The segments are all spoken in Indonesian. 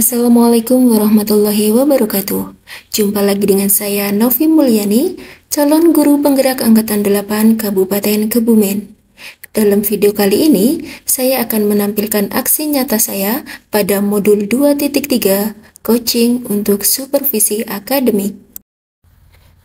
Assalamualaikum warahmatullahi wabarakatuh. Jumpa lagi dengan saya Novi Mulyani, calon guru penggerak Angkatan 8 Kabupaten Kebumen. Dalam video kali ini, saya akan menampilkan aksi nyata saya pada modul 2.3 coaching untuk supervisi akademik.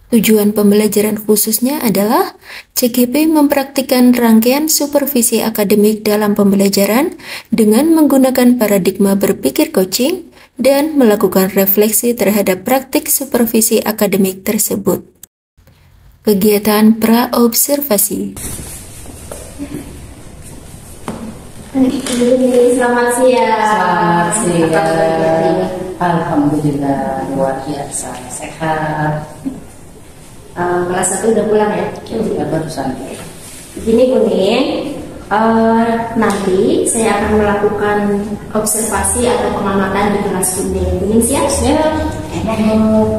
Tujuan pembelajaran khususnya adalah CGP mempraktikkan rangkaian supervisi akademik dalam pembelajaran dengan menggunakan paradigma berpikir coaching dan melakukan refleksi terhadap praktik supervisi akademik tersebut. Kegiatan pra-observasi. Selamat siang. Selamat siang. Alhamdulillah luar biasa sehat. Kelas 1 udah pulang ya? Ya barusan. Begini Kuning, nanti saya akan melakukan observasi atau pengamatan di kelas Kuning. Kuning siap? Siap.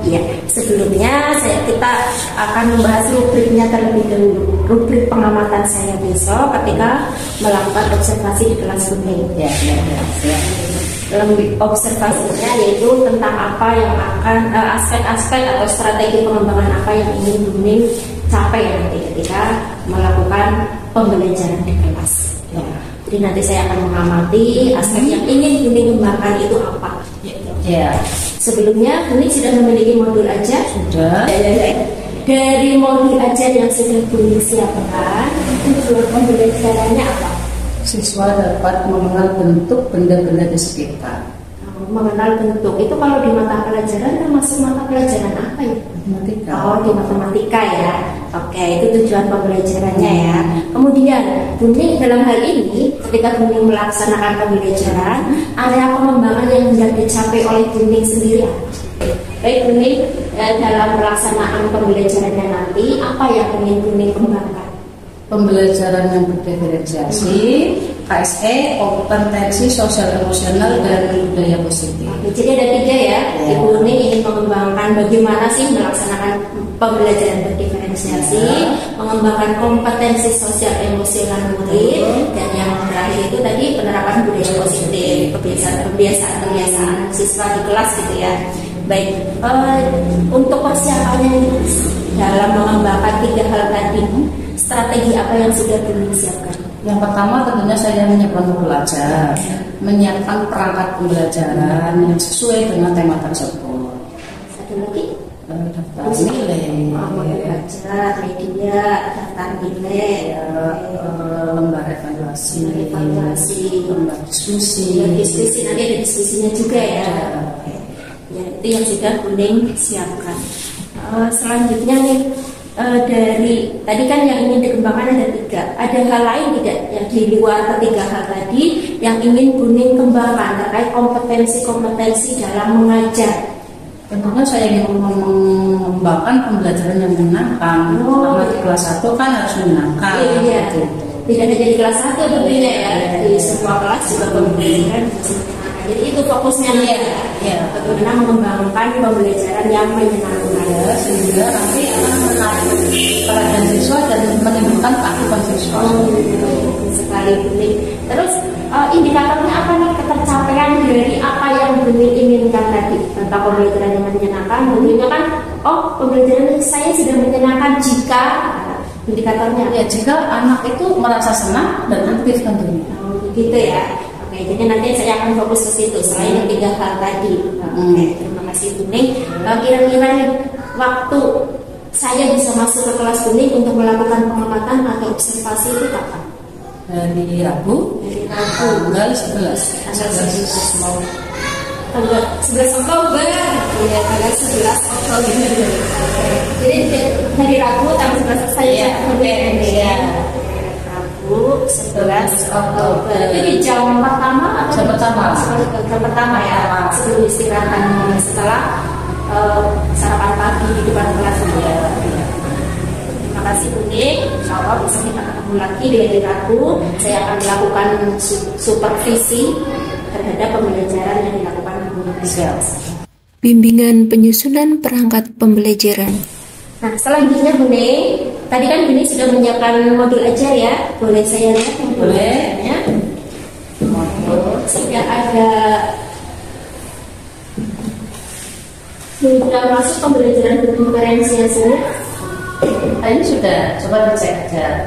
Ya. Sebelumnya kita akan membahas rubriknya terlebih dahulu. Rubrik pengamatan saya besok ketika melakukan observasi di kelas Kuning. Ya. Dalam observasinya yaitu tentang apa yang akan aspek-aspek atau strategi pengembangan apa yang ingin Kuning capai nanti ketika melakukan pembelajaran di kelas. Ya. Jadi nanti saya akan mengamati aspek yang ingin Kuning kembangkan itu apa. Ya. Sebelumnya Kuning sudah memiliki modul ajar. Sudah. Dari modul ajar yang sudah Kuning siapkan, tujuan pembelajarannya apa? Siswa dapat mengenal bentuk benda-benda di sekitar. Mengenal bentuk itu kalau di mata pelajaran termasuk mata pelajaran apa ya? Matematika. Oh, di matematika ya. Oke, itu tujuan pembelajarannya ya. Kemudian Kuning dalam hal ini ketika Kuning melaksanakan pembelajaran, area pengembangan yang hendak dicapai oleh Kuning sendiri. Baik Kuning, dalam pelaksanaan pembelajarannya nanti apa yang ingin Kuning kembangkan? Pembelajaran yang berdiferensiasi, KSE, kompetensi sosial emosional dan budaya positif. Jadi ada 3 ya. Ibu Kuning ingin mengembangkan bagaimana sih melaksanakan pembelajaran berdiferensiasi, mengembangkan kompetensi sosial emosional murid, dan yang terakhir itu tadi penerapan budaya positif, kebiasaan siswa di kelas gitu ya. Baik, untuk persiapannya dalam mengembangkan 3 hal tadi, strategi apa yang sudah disiapkan? Yang pertama tentunya saya menyiapkan modul ajar, menyiapkan perangkat pembelajaran yang sesuai dengan tema tersebut. Satu lagi, Daftar nilai, modul ajar, media, daftar nilai, lembar evaluasi, lembar diskusi. Nanti ada diskusinya juga ya. Ya, itu yang sudah Kuning siapkan. Selanjutnya nih, dari tadi kan yang ingin dikembangkan ada 3. Ada hal lain tidak yang di luar ketiga hal tadi yang ingin Kuning kembangkan terkait kompetensi dalam mengajar? Tentunya saya ingin mengembangkan pembelajaran yang menyenangkan. Karena di kelas 1 kan harus menyenangkan. Iya. Gitu. Tidak hanya di kelas 1 tentunya ya, di semua kelas juga pembelajaran harus menyenangkan. Jadi itu fokusnya ya. Bagaimana mengembangkan pembelajaran yang menyenangkan sehingga nanti akan menarik perhatian siswa dan menimbulkan keaktifan siswa. Sekali Kuning. Terus indikatornya apa nih ketercapaian dari apa yang Kuning inginkan tadi tentang pembelajaran yang menyenangkan? Tentunya kan, pembelajaran saya sudah menyenangkan jika indikatornya. Ya, jika anak itu merasa senang dan aktif tentunya. Gitu ya. Oke, jadi nanti saya akan fokus ke situ selain yang 3 hal tadi. Oke, terima kasih Kuning. Kira-kira nih waktu saya bisa masuk ke kelas Kuning untuk melakukan pengamatan atau observasi itu kapan? Dari Rabu, tanggal 11 Tanggal 11 Oktober. Iya, tanggal 11 Oktober. Jadi hari Rabu tanggal 11 saya Rabu 11 Oktober. Itu di jam pertama atau jam pertama ya, sebelum istirahat setelah sarapan pagi di depan kelas ya. Terima kasih Kuning. Insyaallah bisa kita ketemu lagi di hari Rabu. Saya akan melakukan supervisi terhadap pembelajaran yang dilakukan Kuning. Bimbingan penyusunan perangkat pembelajaran. Nah, selanjutnya Kuning, tadi kan Kuning sudah menyiapkan modul ajar ya. Boleh saya lihat modul ajarnya? Sudah ada Sudah masuk pembelajaran berdiferensiasi? Ini sudah, coba dicek aja.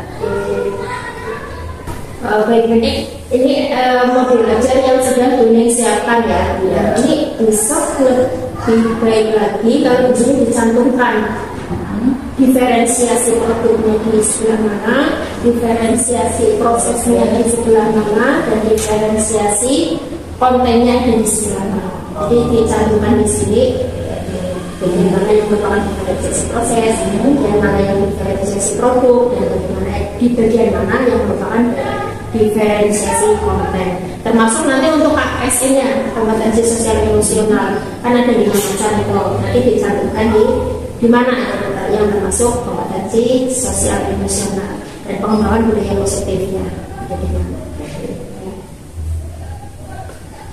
Baik, ini modul belajar yang sudah Buning siapkan ya. Ini bisa lebih baik lagi kalau di sini dicantumkan diferensiasi produknya di sebelah mana, diferensiasi prosesnya di sebelah mana, dan diferensiasi kontennya di sebelah mana. Jadi dicantumkan di sini bagian mana yang merupakan diferensiasi proses, dan mana yang diferensiasi produk, dan bagaimana di bagian mana yang merupakan diferensiasi konten. Termasuk nanti untuk KSE-nya, kompetensi sosial emosional, kan ada 5 macam itu. Nanti dicantumkan di mana yang termasuk kompetensi sosial emosional dan pengembangan budaya positifnya.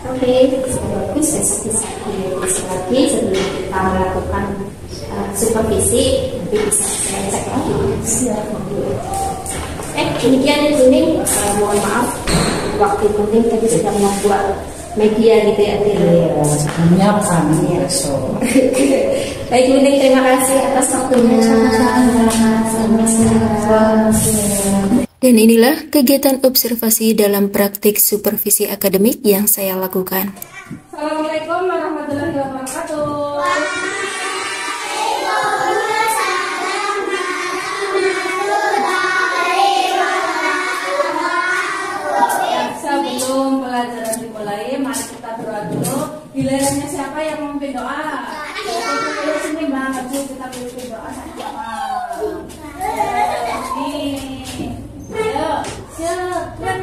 Oke, bagus. Besok bisa diulas lagi sebelum kita melakukan supervisi. Nanti bisa saya cek lagi. Demikian Buning, mohon maaf waktu Buning tadi sudah membuat media gitu ya. Menyiapkan Baik Buning, terima kasih atas waktunya. Dan inilah kegiatan observasi dalam praktik supervisi akademik yang saya lakukan. Assalamualaikum warahmatullahi wabarakatuh. Sebelum pelajaran dimulai, mari kita berdoa dulu. Gilirannya siapa yang memimpin doa? Sini banget tuh kita pimpin doa sama. Ayo, silakan.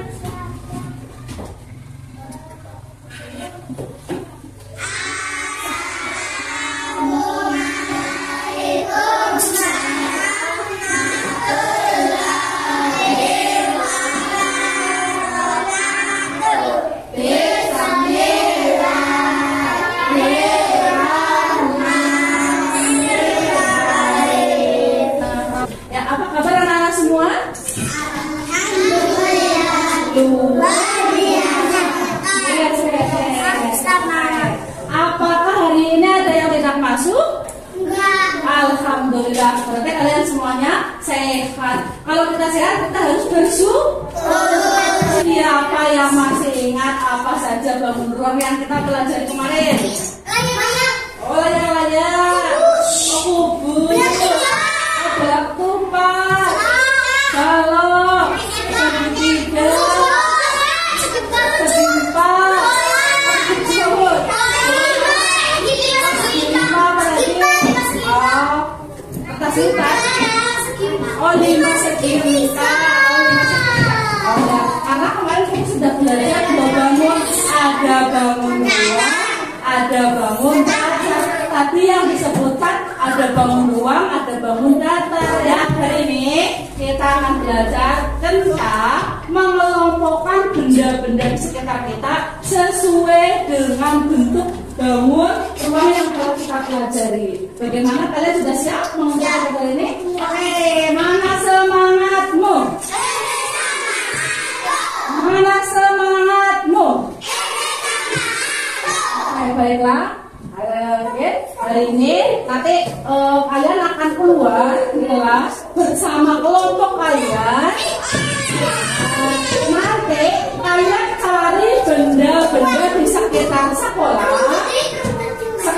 Apakah hari ini ada yang tidak masuk? Enggak. Alhamdulillah, berarti kalian semuanya sehat. Kalau kita sehat, kita harus bersyukur. Siapa yang masih ingat apa saja bangun ruang yang kita pelajari kemarin? Oh, layang-layang, kubur, belak tumpah, balok, segitiga, setimpa, oh 5 segitiga. Karena kemarin kita sudah belajar bangun, ada bangun ruang, ada bangun datar. Tadi yang disebutkan ada bangun ruang, ada bangun datar. Ya, hari ini kita akan belajar tentang mengelompokkan benda-benda di sekitar kita sesuai dengan bentuk bangun ruang yang telah kita pelajari. Bagaimana, kalian sudah siap mengelompokkan hal ini? Oke, mana semangatmu? Mana semangatmu? Baiklah. Hari ini nanti kalian akan keluar di kelas bersama kelompok kalian. Nanti kalian cari benda-benda di sekitar sekolah.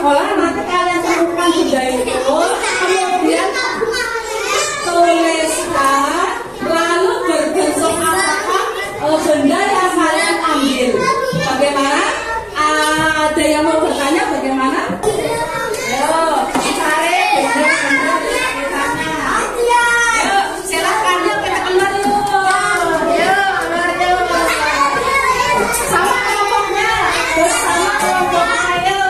Nanti kalian temukan benda itu, kemudian tuliskan, lalu berbentuk apakah benda yang kalian ambil. Bagaimana? Ada yang mau bertanya bagaimana? Ayo, cari benda-benda di sekitarnya. Ayo, silakan yuk kita keluar yuk. Sama kelompoknya, bersama kelompok ayo.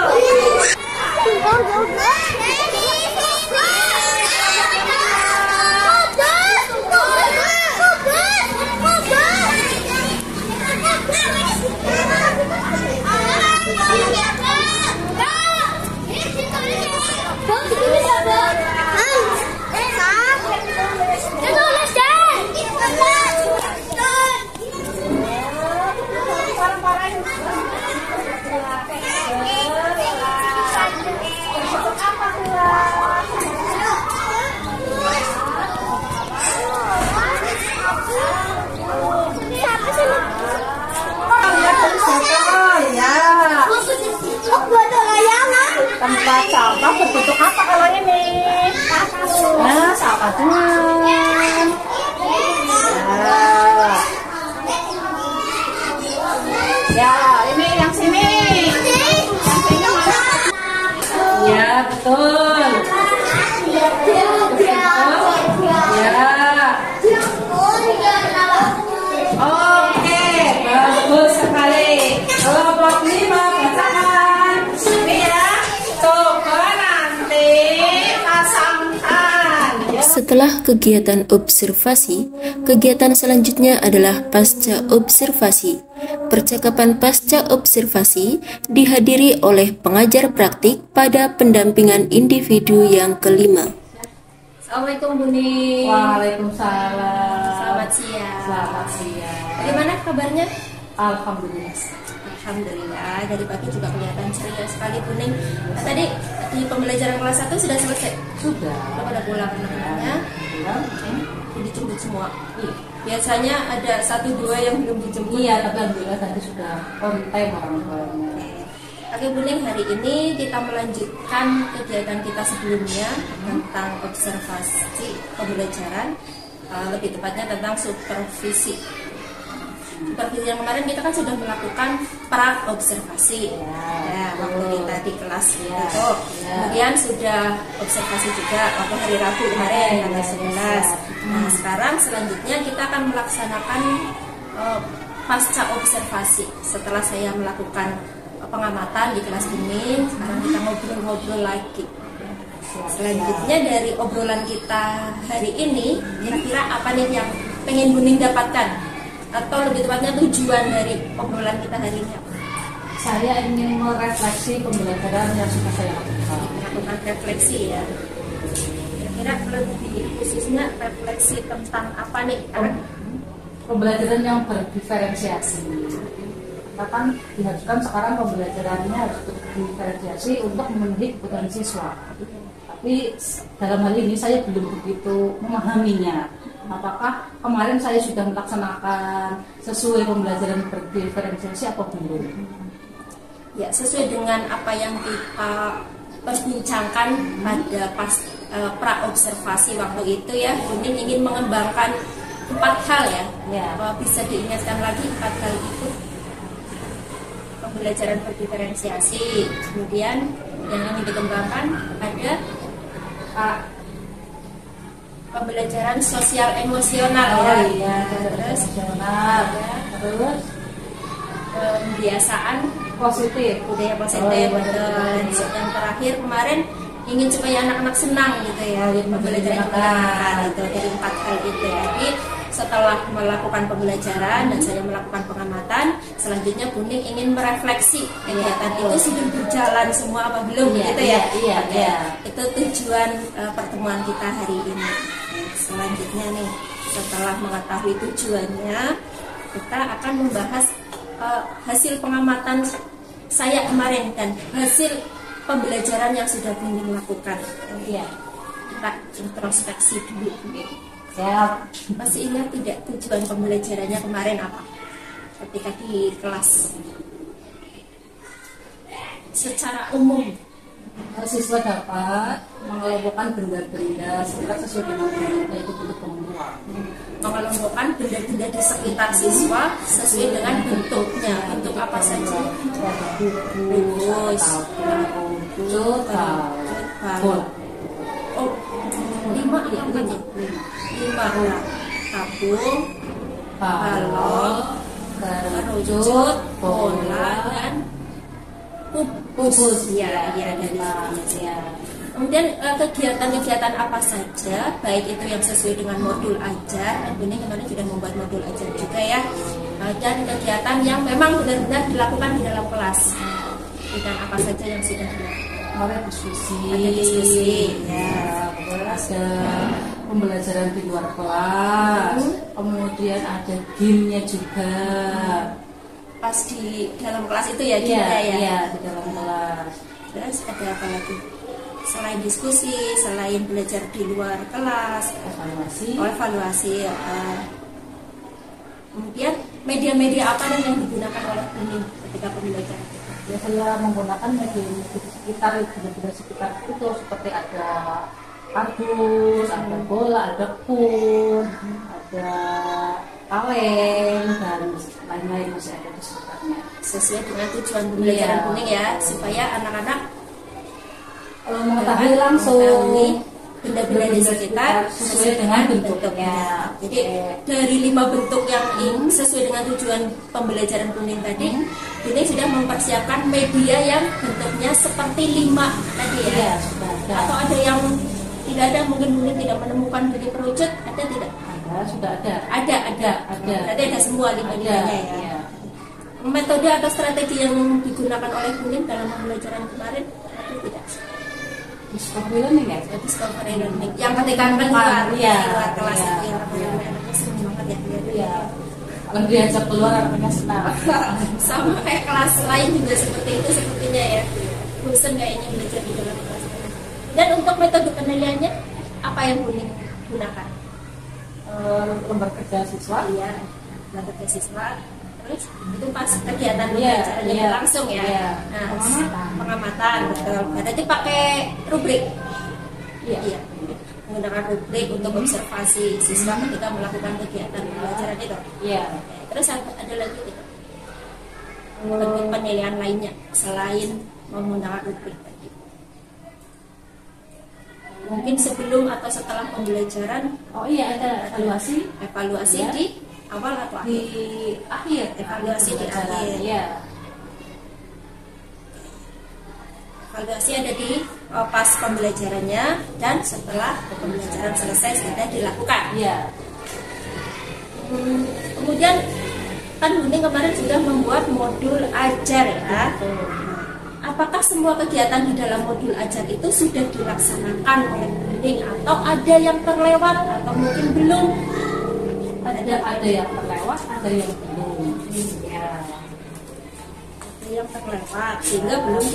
Tempat sampah berbentuk apa kalau ini? Nah, sampah dengan. Nah. Ya, ini yang sini. Yang sini mana? Ya, betul. Oke, bagus sekali. Kelompok 5 bacakan. Ini ya. Coba nanti pasangkan. Setelah kegiatan observasi, kegiatan selanjutnya adalah pasca observasi. Percakapan pasca observasi dihadiri oleh pengajar praktik pada pendampingan individu yang kelima. Assalamualaikum Bu Ning. Waalaikumsalam. Selamat siang. Selamat siang. Bagaimana kabarnya? Alhamdulillah. Alhamdulillah, dari pagi juga kelihatan ceria sekali Bu Ning. Nah, tadi di pembelajaran kelas 1 sudah selesai? Sudah. Belum pada pulang anak-anaknya? Pulang. Dijemput semua? Biasanya ada 1-2 yang belum dijemput. Iya, tapi alhamdulillah tadi sudah on time orang tuanya. Oke Bu Ning, hari ini kita melanjutkan kegiatan kita sebelumnya tentang observasi pembelajaran, lebih tepatnya tentang supervisi. Supervisi yang kemarin kita kan sudah melakukan pra-observasi waktu kita di kelas itu. Kemudian sudah observasi juga waktu hari Rabu kemarin tanggal 11. Nah, sekarang selanjutnya kita akan melaksanakan pasca observasi. Setelah saya melakukan pengamatan di kelas ini, sekarang kita ngobrol-ngobrol lagi. Selanjutnya dari obrolan kita hari ini, kira-kira apa nih yang pengen Bu Ning dapatkan? Atau lebih tepatnya tujuan dari obrolan kita hari ini? Saya ingin merefleksi pembelajaran yang sudah saya lakukan. Melakukan refleksi ya. Kira-kira lebih khususnya refleksi tentang apa nih? Pembelajaran yang berdiferensiasi. Kita kan diharuskan sekarang pembelajarannya harus berdiferensiasi untuk memenuhi kebutuhan siswa. Tapi dalam hal ini saya belum begitu memahaminya. Apakah kemarin saya sudah melaksanakan sesuai pembelajaran berdiferensiasi atau belum? Ya, sesuai dengan apa yang kita perbincangkan pada pra-observasi waktu itu ya, Bu Ning ingin mengembangkan 4 hal ya. Bisa diingatkan lagi 4 hal itu? Pembelajaran berdiferensiasi, kemudian yang ingin dikembangkan ada pembelajaran sosial emosional terus pembiasaan positif, budaya positif, dan yang terakhir kemarin ingin supaya anak-anak senang gitu ya, pembelajaran itu dari 4 hal itu. Jadi setelah melakukan pembelajaran dan saya melakukan pengamatan, selanjutnya Bu Ning ingin merefleksi kegiatan itu sudah berjalan semua apa belum gitu ya. Itu tujuan pertemuan kita hari ini. Selanjutnya nih, setelah mengetahui tujuannya, kita akan membahas hasil pengamatan saya kemarin dan hasil pembelajaran yang sudah Bu Ning lakukan. Kita introspeksi dulu. Masih ingat tidak tujuan pembelajarannya kemarin apa? Ketika di kelas. Secara umum, siswa dapat mengelompokkan benda-benda sesuai dengan benda itu bentuk pengumpul. Mengelompokkan benda-benda di sekitar siswa sesuai dengan bentuknya. Bentuk apa saja? Buku, balon. Oh, 5 ya, 5 tabung, balon, kerucut, bola, dan kubus. Ya, dari ya. Kemudian kegiatan-kegiatan apa saja, baik itu yang sesuai dengan modul ajar, ini kemarin sudah membuat modul ajar juga ya, dan kegiatan yang memang benar-benar dilakukan di dalam kelas. Dan apa saja yang sudah dilakukan? Ada diskusi, ada pembelajaran di luar kelas, kemudian ada gamenya juga. Pas di dalam kelas itu ya, di dalam kelas. Terus ada apa lagi? Selain diskusi, selain belajar di luar kelas, evaluasi. Kemudian media-media apa yang digunakan oleh ini ketika pembelajaran? Ya saya menggunakan media sekitar itu seperti ada kardus, ada bola, ada kun, ada kaleng dan lain-lain masih ada di sekitarnya. Sesuai dengan tujuan pembelajaran kuning ya, supaya anak-anak mengetahui langsung benda-benda di sekitar sesuai dengan bentuknya. Jadi dari 5 bentuk yang sesuai dengan tujuan pembelajaran kuning tadi, kuning sudah mempersiapkan media yang bentuknya seperti 5 tadi ya. Sudah ada. Atau ada yang tidak ada, mungkin tidak menemukan bentuk kerucut, ada tidak? Sudah ada. Ada. Berarti ada semua 5-limanya ya. Metode atau strategi yang digunakan oleh kuning dalam pembelajaran kemarin atau tidak? Discovery learning ya? Discovery learning. Yang ketika keluar kelas ya. itu yang senang banget ya. Iya. Kalau diajak keluar anaknya senang. Sama kayak kelas lain juga seperti itu sepertinya ya. Bosan kayaknya belajar di dalam kelas. Dan untuk metode penilaiannya apa yang kuning gunakan? Lembar kerja siswa. Iya, lembar kerja siswa. Terus itu pas kegiatan pembelajarannya langsung ya. Nah, pengamatan betul. Berarti pakai rubrik. Iya. Menggunakan rubrik untuk observasi siswa ketika melakukan kegiatan pembelajaran itu. Iya. Terus ada lagi tidak? Bentuk penilaian lainnya selain menggunakan rubrik tadi. Mungkin sebelum atau setelah pembelajaran. Oh iya, ada evaluasi di awal atau akhir? Di akhir. Evaluasi di akhir. Iya. Evaluasi ada di pas pembelajarannya dan setelah pembelajaran selesai sudah dilakukan. Iya. Kemudian kan kuning kemarin sudah membuat modul ajar ya. Apakah semua kegiatan di dalam modul ajar itu sudah dilaksanakan oleh kuning atau ada yang terlewat atau mungkin belum? Ada yang terlewat, ada yang belum. Ya. Ada yang terlewat sehingga belum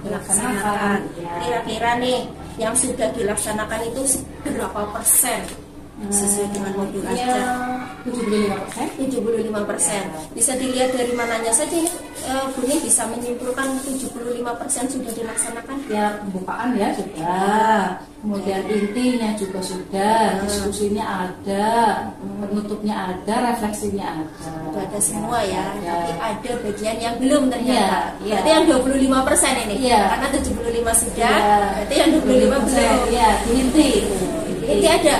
dilaksanakan. Kira-kira nih yang sudah dilaksanakan itu berapa persen sesuai dengan modul ajar? 75%. Bisa dilihat dari mananya saja. Kuning bisa menyimpulkan 75% sudah dilaksanakan. Ya, pembukaan ya sudah. Kemudian intinya juga sudah, diskusinya ada, penutupnya ada, refleksinya ada. Itu ada semua ya. Tapi ada bagian yang belum ternyata. Iya. Berarti yang 25% ini. Iya. Karena 75 sudah, berarti yang 25 belum. Iya, inti. Inti ada.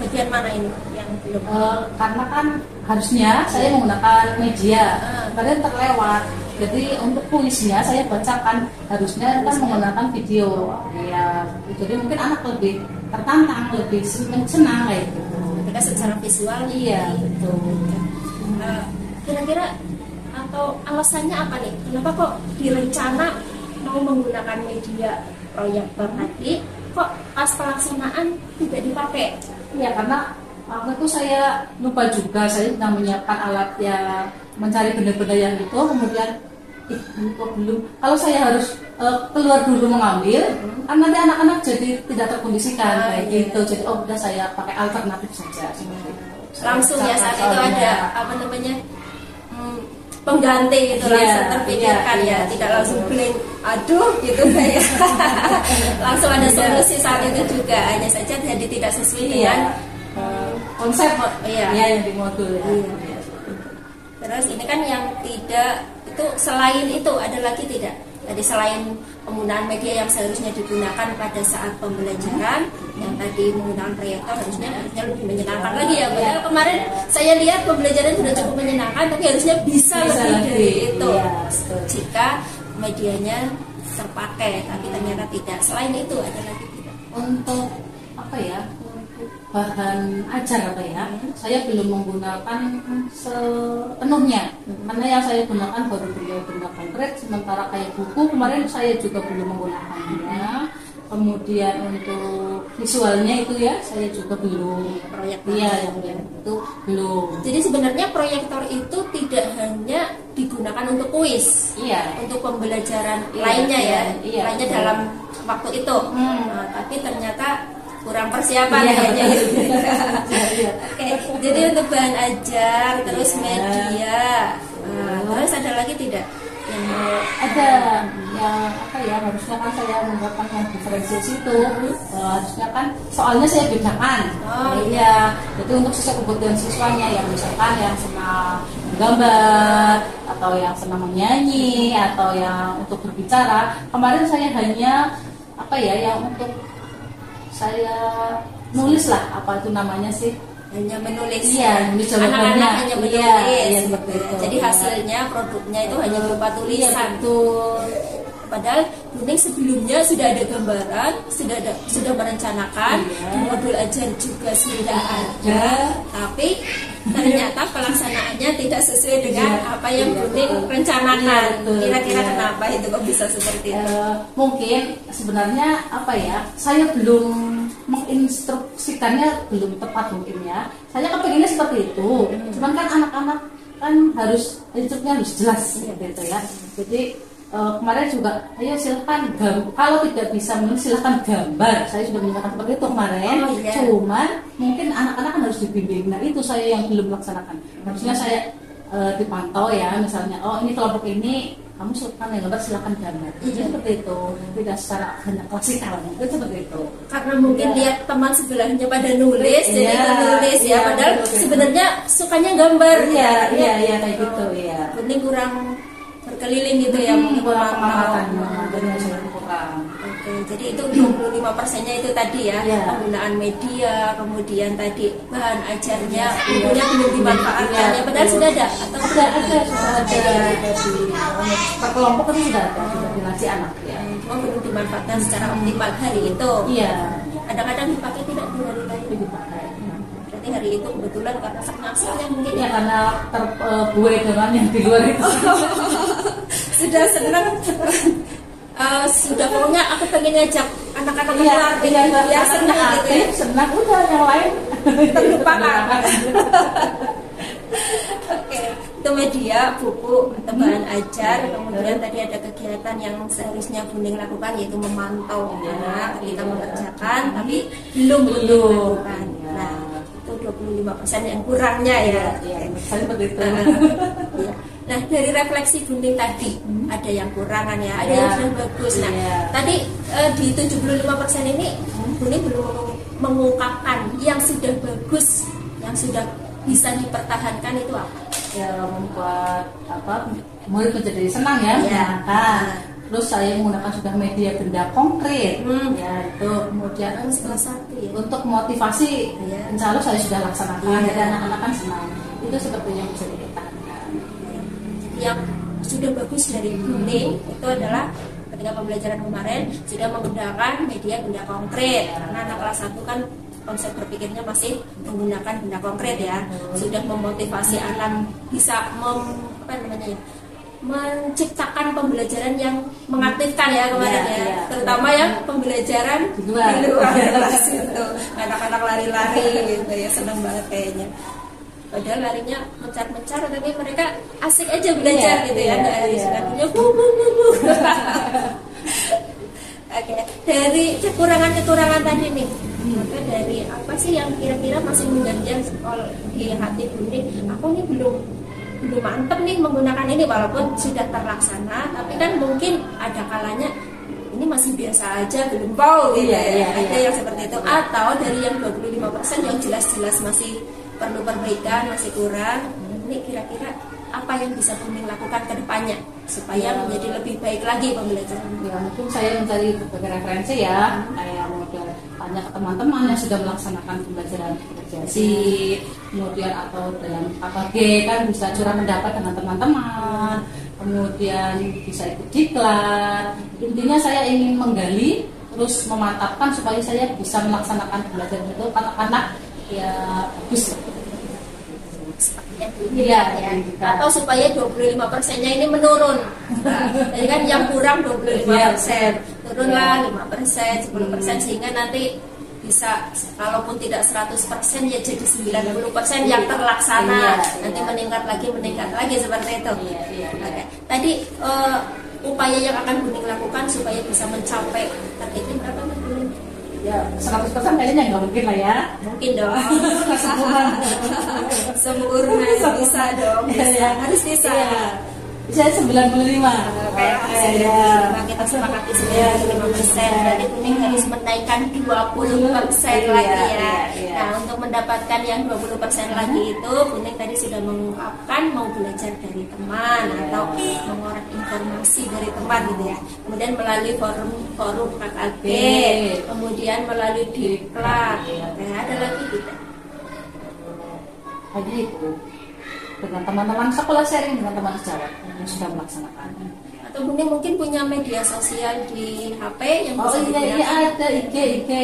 Bagian mana ini yang belum? Karena kan harusnya saya menggunakan media, kalian terlewat. Jadi untuk kuisnya saya bacakan harusnya kan menggunakan video. Ya, jadi mungkin anak lebih tertantang, lebih senang kayak gitu. Ketika secara visual, iya betul. Kira-kira atau alasannya apa nih? Kenapa kok direncana mau menggunakan media proyektor tadi, kok pas pelaksanaan tidak dipakai? Ya karena waktu itu saya lupa juga, saya sudah menyiapkan alat ya, mencari benda-benda yang itu, kemudian belum. Kalau saya harus keluar dulu mengambil, kan nanti anak-anak jadi tidak terkondisikan kayak gitu. Jadi udah saya pakai alternatif saja. Langsung ya saat itu ada apa namanya pengganti itu langsung terpikirkan ya, tidak langsung blank. Aduh gitu ya. Langsung ada solusi saat itu juga, hanya saja jadi tidak sesuai dengan konsep yang di modul ya. Terus ini kan yang tidak itu, selain itu ada lagi tidak? Tadi selain penggunaan media yang seharusnya digunakan pada saat pembelajaran, yang tadi menggunakan proyektor harusnya lebih menyenangkan lagi ya. Padahal kemarin saya lihat pembelajaran sudah cukup menyenangkan, tapi harusnya bisa lebih dari itu jika medianya terpakai, tapi ternyata tidak. Selain itu ada lagi tidak? Untuk apa ya? Bahan ajar apa ya, saya belum menggunakan sepenuhnya karena yang saya gunakan baru benda konkret, sementara kayak buku kemarin saya juga belum menggunakannya. Kemudian untuk visualnya itu ya saya juga belum yang itu belum. Jadi sebenarnya proyektor itu tidak hanya digunakan untuk kuis, untuk pembelajaran lainnya lainnya dalam waktu itu. Tapi ternyata kurang persiapan kayaknya. Oke, jadi untuk bahan ajar, terus media, terus ada lagi tidak? ada yang apa ya, harusnya kan saya menerapkan yang diferensiasi itu harusnya kan soalnya saya bedakan. Iya, jadi untuk sesuai kebutuhan siswanya yang misalkan yang senang gambar atau yang senang menyanyi atau yang untuk berbicara. Kemarin saya hanya apa ya, yang untuk saya nulis lah, apa itu namanya sih, hanya menulis. Iya, anak-anak hanya menulis. Iya, seperti itu. Jadi hasilnya produknya itu hanya berupa tulisan. Iya, betul. Padahal Buning sebelumnya sudah ada gambaran, sudah merencanakan, modul ajar juga sudah ada, tapi ternyata pelaksanaannya tidak sesuai dengan apa yang Buning rencanakan. Kira-kira kenapa itu kok bisa seperti itu? Mungkin sebenarnya apa ya, saya belum menginstruksikannya, belum tepat mungkin ya. Saya kepengennya seperti itu. Cuman kan anak-anak kan harus instruknya harus jelas gitu ya. Jadi kemarin juga, ayo silahkan kalau tidak bisa menulis silahkan gambar. Saya sudah menyatakan seperti itu kemarin. Cuman mungkin anak-anak kan harus dibimbing. Nah itu saya yang belum melaksanakan. Harusnya saya dipantau ya, misalnya ini kelompok ini kamu silahkan gambar, silahkan gambar. Seperti itu, tidak secara hanya klasikal, itu seperti itu. Karena mungkin lihat teman sebelahnya pada nulis, jadi ikut nulis ya. Padahal sebenarnya sukanya gambar. Iya kayak gitu ya. Buning kurang berkeliling gitu ya, mungkin kurang. Oke, jadi itu 25%-nya itu tadi ya, penggunaan media, kemudian tadi bahan ajarnya ilmunya belum dimanfaatkan ya, padahal sudah ada atau sudah ada per kelompok itu sudah ada, sudah dinasi anak ya. Cuma belum dimanfaatkan secara optimal hari itu. Iya. Kadang-kadang dipakai tidak di hari lain dipakai. Berarti hari itu kebetulan karena senang-senang mungkin ya, karena terbuai dengan yang di luar itu. Sudah senang. Sudah pokoknya aku pengen ngajak anak-anak keluar biar senang gitu ya. Senang udah, yang lain terlupakan. Oke, itu media, buku, atau bahan ajar. Kemudian tadi ada kegiatan yang seharusnya Buning lakukan, yaitu memantau anak ketika mengerjakan, tapi belum dilakukan. Nah, itu 25% yang kurangnya ya. Seperti itu. Nah, dari refleksi Buning tadi ada yang kurangan ya, ada yang sudah bagus. Nah, tadi di 75% ini Buning belum mengungkapkan yang sudah bagus, yang sudah bisa dipertahankan itu apa? Ya, membuat murid menjadi senang ya. Terus saya menggunakan sudah media benda konkret, ya itu. Kemudian salah satu ya. Untuk motivasi, insya Allah saya sudah laksanakan. Jadi anak-anak kan senang. Itu seperti yang bisa dipertahankan. Yang sudah bagus dari Buning itu adalah ketika pembelajaran kemarin sudah menggunakan media benda konkret, karena anak kelas 1 kan konsep berpikirnya masih menggunakan benda konkret ya. Sudah memotivasi anak bisa menciptakan pembelajaran yang mengaktifkan ya kemarin ya. Terutama yang pembelajaran di luar kelas itu. Anak-anak lari-lari gitu ya, senang banget kayaknya. Padahal larinya mencar-mencar, tapi mereka asik aja belajar gitu ya. Nggak ada istilahnya Oke, dari kekurangan-kekurangan tadi nih, maka dari apa sih yang kira-kira masih mengganjal di hati Buning? Aku nih belum mantep nih menggunakan ini, walaupun sudah terlaksana, tapi kan mungkin ada kalanya ini masih biasa aja, belum tahu gitu ya. Ada yang seperti itu, atau dari yang 25% yang jelas-jelas masih perlu perbaikan, masih kurang. Ini kira-kira apa yang bisa Buning lakukan ke depannya supaya menjadi lebih baik lagi pembelajaran? Ya, mungkin saya mencari berbagai referensi ya, kayak kemudian tanya ke teman-teman yang sudah melaksanakan pembelajaran diferensiasi, kemudian atau dalam KKG kan bisa curah pendapat dengan teman-teman, kemudian bisa ikut diklat. Intinya saya ingin menggali terus memantapkan supaya saya bisa melaksanakan pembelajaran itu anak-anak ya bagus. Ya. Atau supaya 25%-nya ini menurun. Nah, jadi kan yang kurang 25%, turunlah 5%, 10%, sehingga nanti bisa, kalaupun tidak 100% ya jadi 90% yang terlaksana. Nanti meningkat lagi seperti itu. Oke. Tadi upaya yang akan Buning lakukan supaya bisa mencapai targetnya berapa nih Buning? Ya 100% kayaknya nggak mungkin lah ya. Mungkin dong. Sempurna bisa dong. Harus bisa. Bisa 95. Kayak hasilnya kita sepakati 95%, berarti kuning harus menaikkan 20% lagi ya. Nah, untuk mendapatkan yang 20% lagi itu kuning tadi sudah mengungkapkan mau belajar dari teman atau mengorek informasi dari teman gitu ya. Kemudian melalui forum KKG, kemudian melalui diklat. Nah, ada lagi tidak? Tadi itu dengan teman-teman sekolah, sharing dengan teman sejawat yang sudah melaksanakan. Atau mungkin punya media sosial di HP yang Oh bisa iya ada IG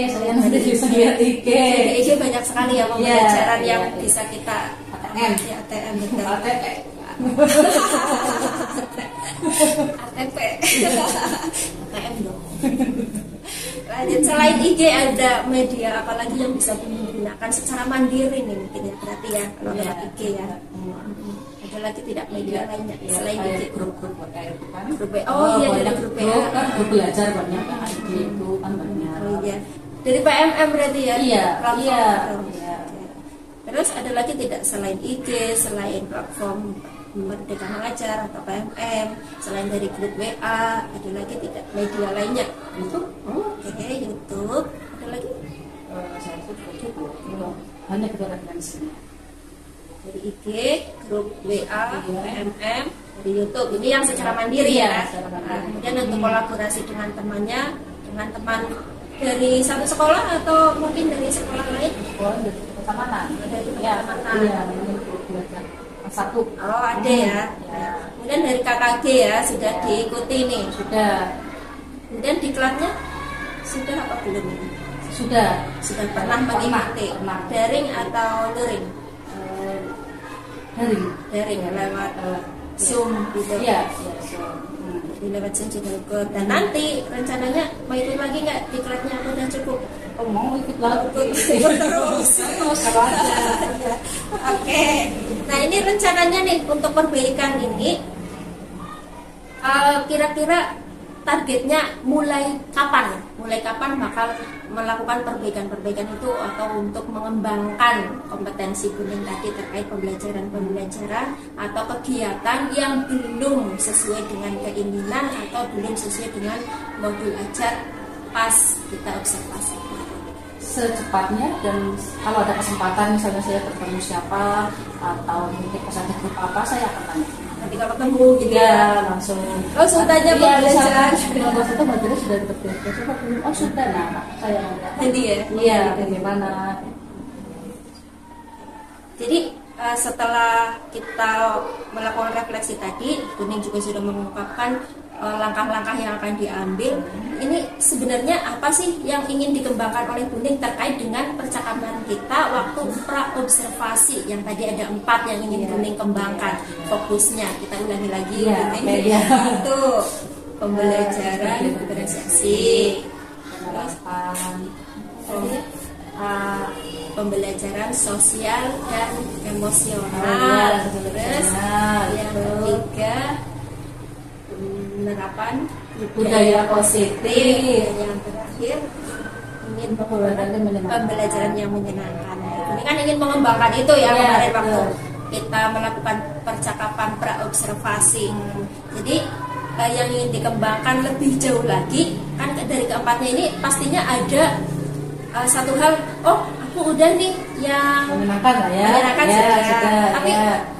saya nanti bisa lihat IG. Di IG banyak sekali ya pembelajaran yang bisa kita ATM betul. ATP ATP ATM dong. Lanjut, selain IG ada media apalagi yang bisa digunakan secara mandiri nih mungkin ya, berarti ya kalau lewat IG ya. Ada lagi tidak media lainnya selain IG? Grup-grup kan? Grup oh iya dari grup kan grup belajar banyak kan, IG itu kan banyak. Oh iya, dari PMM berarti ya? Iya. Terus ada lagi tidak selain IG, selain platform Merdeka Mengajar atau PMM, selain dari grup WA, ada lagi tidak media lainnya? YouTube. Oke, YouTube. Ada lagi? Saya itu hanya kedua referensinya. Dari IG, grup WA, PMM, dari YouTube. Ini yang secara mandiri ya. Nah, kemudian untuk kolaborasi dengan temannya, dengan teman dari satu sekolah atau mungkin dari sekolah lain? Sekolah dari pertemanan. Dari Iya, pertemanan. Satu. Oh ada ya. Kemudian dari KKG ya sudah diikuti nih. Sudah. Kemudian diklatnya sudah apa belum ini? Sudah Pernah mengikuti. Daring atau luring? Daring lewat Zoom gitu. Iya, Zoom. Jadi lewat Zoom juga ikut. Dan nanti rencananya mau ikut lagi nggak diklatnya atau udah cukup? Oh, mau ikut lagi. Ikut terus. Oke. Nah ini rencananya nih untuk perbaikan ini kira-kira targetnya mulai kapan? Mulai kapan bakal melakukan perbaikan itu atau untuk mengembangkan kompetensi kuning tadi terkait pembelajaran atau kegiatan yang belum sesuai dengan keinginan atau belum sesuai dengan modul ajar pas kita observasi. Secepatnya, dan kalau ada kesempatan misalnya saya bertemu siapa atau mungkin pas ada grup apa, saya akan tanya. Nanti kalau ketemu gitu ya langsung tanya pembelajaran. Kalau itu materi sudah terbiasa belum? Oh sudah, nah saya nanti ya. Iya, bagaimana? Jadi setelah kita melakukan refleksi tadi, kuning juga sudah mengungkapkan langkah-langkah yang akan diambil. Ini sebenarnya apa sih yang ingin dikembangkan oleh kuning terkait dengan percakapan kita waktu pra-observasi yang tadi ada 4 yang ingin kuning kembangkan fokusnya. Kita ulangi lagi kuning. Itu pembelajaran diferensiasi, pembelajaran sosial dan emosional, terus yang ketiga penerapan budaya positif, yang terakhir ingin pembelajaran yang menyenangkan. Ini kan ingin mengembangkan itu ya kemarin waktu kita melakukan percakapan pra-observasi. Jadi yang ingin dikembangkan lebih jauh lagi kan dari keempatnya ini pastinya ada satu hal, aku udah nih yang menyenangkan lah ya, sudah. Tapi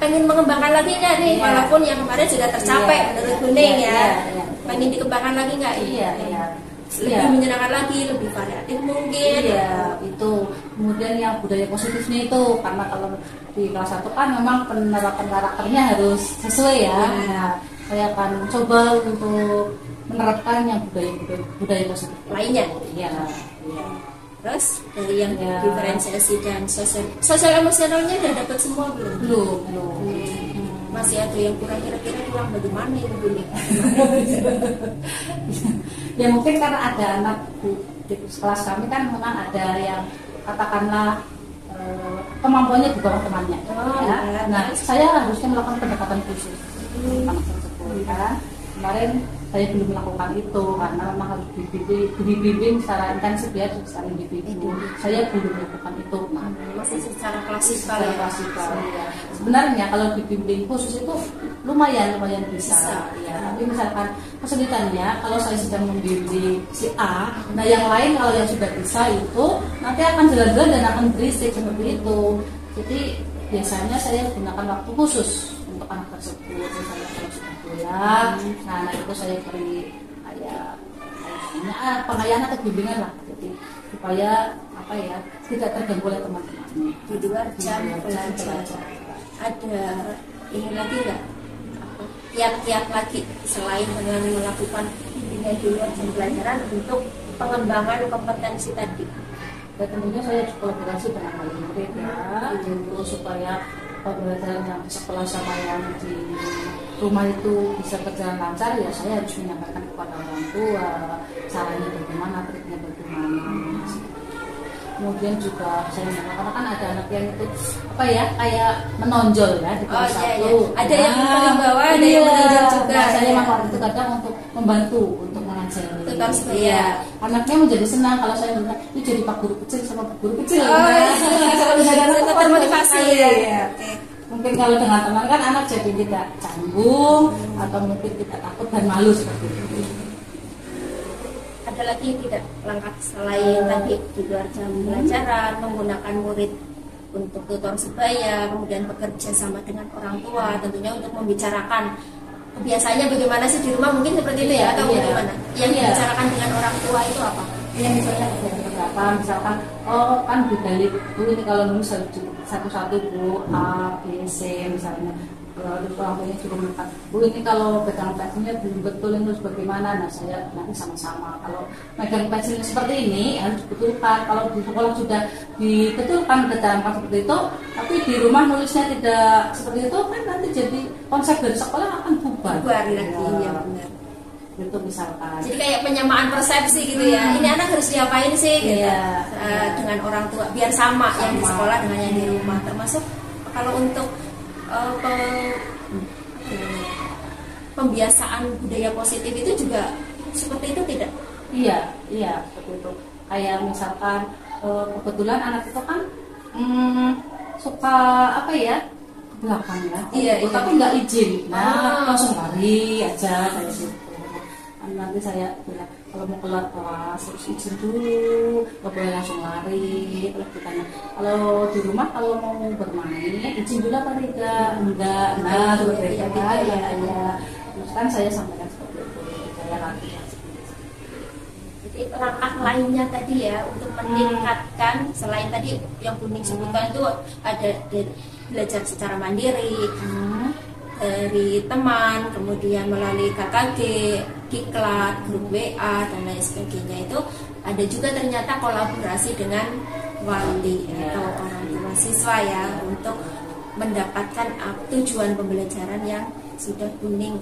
pengen mengembangkan lagi nggak nih, walaupun yang kemarin sudah tercapai menurut kuning pengen dikembangkan lagi nggak? Lebih menyenangkan lagi, lebih variatif mungkin. Itu kemudian yang budaya positifnya itu, karena kalau di kelas 1 kan memang penerapan karakternya harus sesuai ya. Nah, saya akan coba untuk menerapkan yang budaya positif lainnya. Terus dari yang diferensiasi dan sosial emosionalnya udah dapat semua belum? Masih ada yang kurang, kira-kira kurang bagaimana ini kuning? Ya mungkin karena ada anak di kelas kami kan memang ada yang katakanlah kemampuannya di bawah temannya. Nah saya harusnya melakukan pendekatan khusus anak tersebut kan. Kemarin saya belum melakukan itu karena memang harus dibimbing secara intensif ya, secara individu. Saya belum melakukan itu. Nah, masih secara klasikal ya. Sebenarnya kalau dibimbing khusus itu lumayan bisa. Ya. Tapi misalkan kesulitannya kalau saya sedang membimbing si A, nah yang lain kalau yang sudah bisa itu nanti akan jalan-jalan dan akan berisik seperti itu. Jadi biasanya saya gunakan waktu khusus untuk anak tersebut. Misalnya kalau sudah pulang, nah anak itu saya beri kayak pengayaan atau bimbingan lah. Jadi supaya apa ya, tidak terganggu oleh teman-temannya. Di luar jam belajar. Ada ini lagi nggak? Kiat-kiat lagi selain dengan melakukan bimbingan di luar jam pelajaran untuk pengembangan kompetensi tadi? Ya, tentunya saya kolaborasi dengan wali murid ya, untuk supaya pembelajaran yang di sekolah sama yang di rumah itu bisa berjalan lancar. Ya saya harus menyampaikan kepada orang tua caranya bagaimana, triknya bagaimana. Kemudian juga saya menyampaikan, kan ada anak yang itu apa ya, kayak menonjol ya di kelas satu. Iya. Ada yang paling bawah, ada yang menonjol juga. Nah, saya memang waktu itu kadang untuk membantu untuk mengajari. Tetap Iya. Anaknya menjadi senang kalau saya bilang ini jadi pak guru kecil sama pak guru kecil. Termotivasi ya. Oke. Mungkin kalau dengan teman kan anak jadi tidak canggung atau mungkin tidak takut dan malu seperti itu. Ada lagi tidak langkah selain tadi di luar jam pelajaran, menggunakan murid untuk tutor sebaya, kemudian bekerja sama dengan orang tua, tentunya untuk membicarakan kebiasaannya bagaimana sih di rumah, mungkin seperti itu ya, atau bagaimana? Yang dibicarakan dengan orang tua itu apa? Yang misalnya beberapa, misalkan oh kan digali bu, ini kalau nulis satu-satu bu, A, B, C misalnya. Terus orang tuanya juga minta, bu ini kalau pegang pensilnya belum betul ini harus bagaimana? Nah saya nanti sama-sama. Kalau pegang pensilnya seperti ini harus dibetulkan. Kalau di sekolah sudah dibetulkan keterangan seperti itu, tapi di rumah nulisnya tidak seperti itu, kan nanti jadi konsep dari sekolah akan bubar. Bubar lagi ya benar. Itu misalkan. Jadi kayak penyamaan persepsi gitu ya. Ini anak harus diapain sih? Gitu. Dengan orang tua biar sama yang di sekolah dengan yang di rumah. Termasuk kalau untuk pembiasaan budaya positif itu juga seperti itu tidak? Iya seperti itu. Kayak misalkan kebetulan anak itu kan suka apa ya, ke belakang ya. Iya. Tapi nggak izin. Nah langsung lari aja dari situ. Nanti saya bilang kalau mau keluar kelas harus izin dulu, nggak boleh langsung lari. Terus ditanya kalau di rumah kalau mau bermain izin dulu apa tidak? Enggak. Nah seperti itu ya. Terus kan saya sampaikan seperti itu, saya latihan. Jadi langkah lainnya tadi ya untuk meningkatkan selain tadi yang kuning sebutkan itu ada belajar secara mandiri. Dari teman, kemudian melalui KKG, diklat, grup WA dan lain sebagainya, itu ada juga ternyata kolaborasi dengan wali atau orang tua siswa ya untuk mendapatkan tujuan pembelajaran yang sudah kuning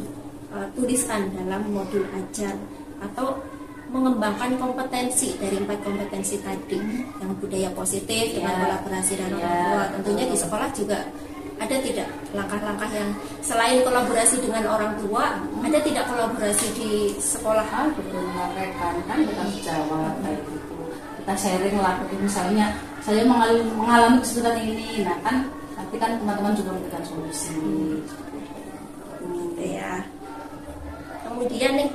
tuliskan dalam modul ajar atau mengembangkan kompetensi dari 4 kompetensi tadi yang budaya positif dengan kolaborasi dan orang tua. Tentunya di sekolah juga ada tidak langkah-langkah yang selain kolaborasi dengan orang tua, ada tidak kolaborasi di sekolah? Betul, mereka kan bertanggung jawab kayak gitu. Kita sharing lah, misalnya saya mengalami kesulitan ini, nah kan nanti kan teman-teman juga memberikan solusi. Ya. Kemudian nih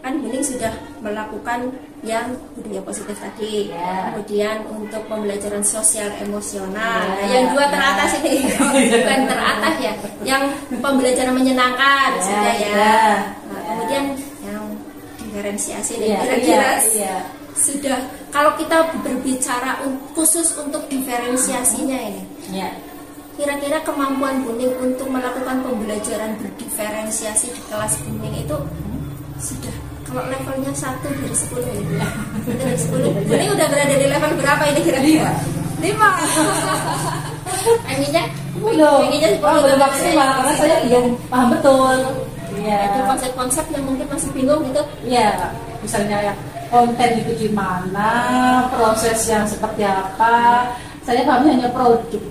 kan Buning sudah melakukan yang budaya positif tadi, kemudian untuk pembelajaran sosial emosional, yang dua teratas ini bukan teratas ya, yang pembelajaran menyenangkan sudah ya. Nah, kemudian yang diferensiasi dan kira-kira sudah, kalau kita berbicara khusus untuk diferensiasinya ini, kira-kira kemampuan Buning untuk melakukan pembelajaran berdiferensiasi di kelas Buning itu sudah, kalau levelnya 1 dari 10 ya. 1 dari 10. Buning udah berada di level berapa ini kira-kira? 5. Pengennya belum maksimal karena saya belum paham betul. Ada konsep-konsep yang mungkin masih bingung gitu. Iya, misalnya ya konten itu gimana, proses yang seperti apa, Saya pahamnya hanya produk.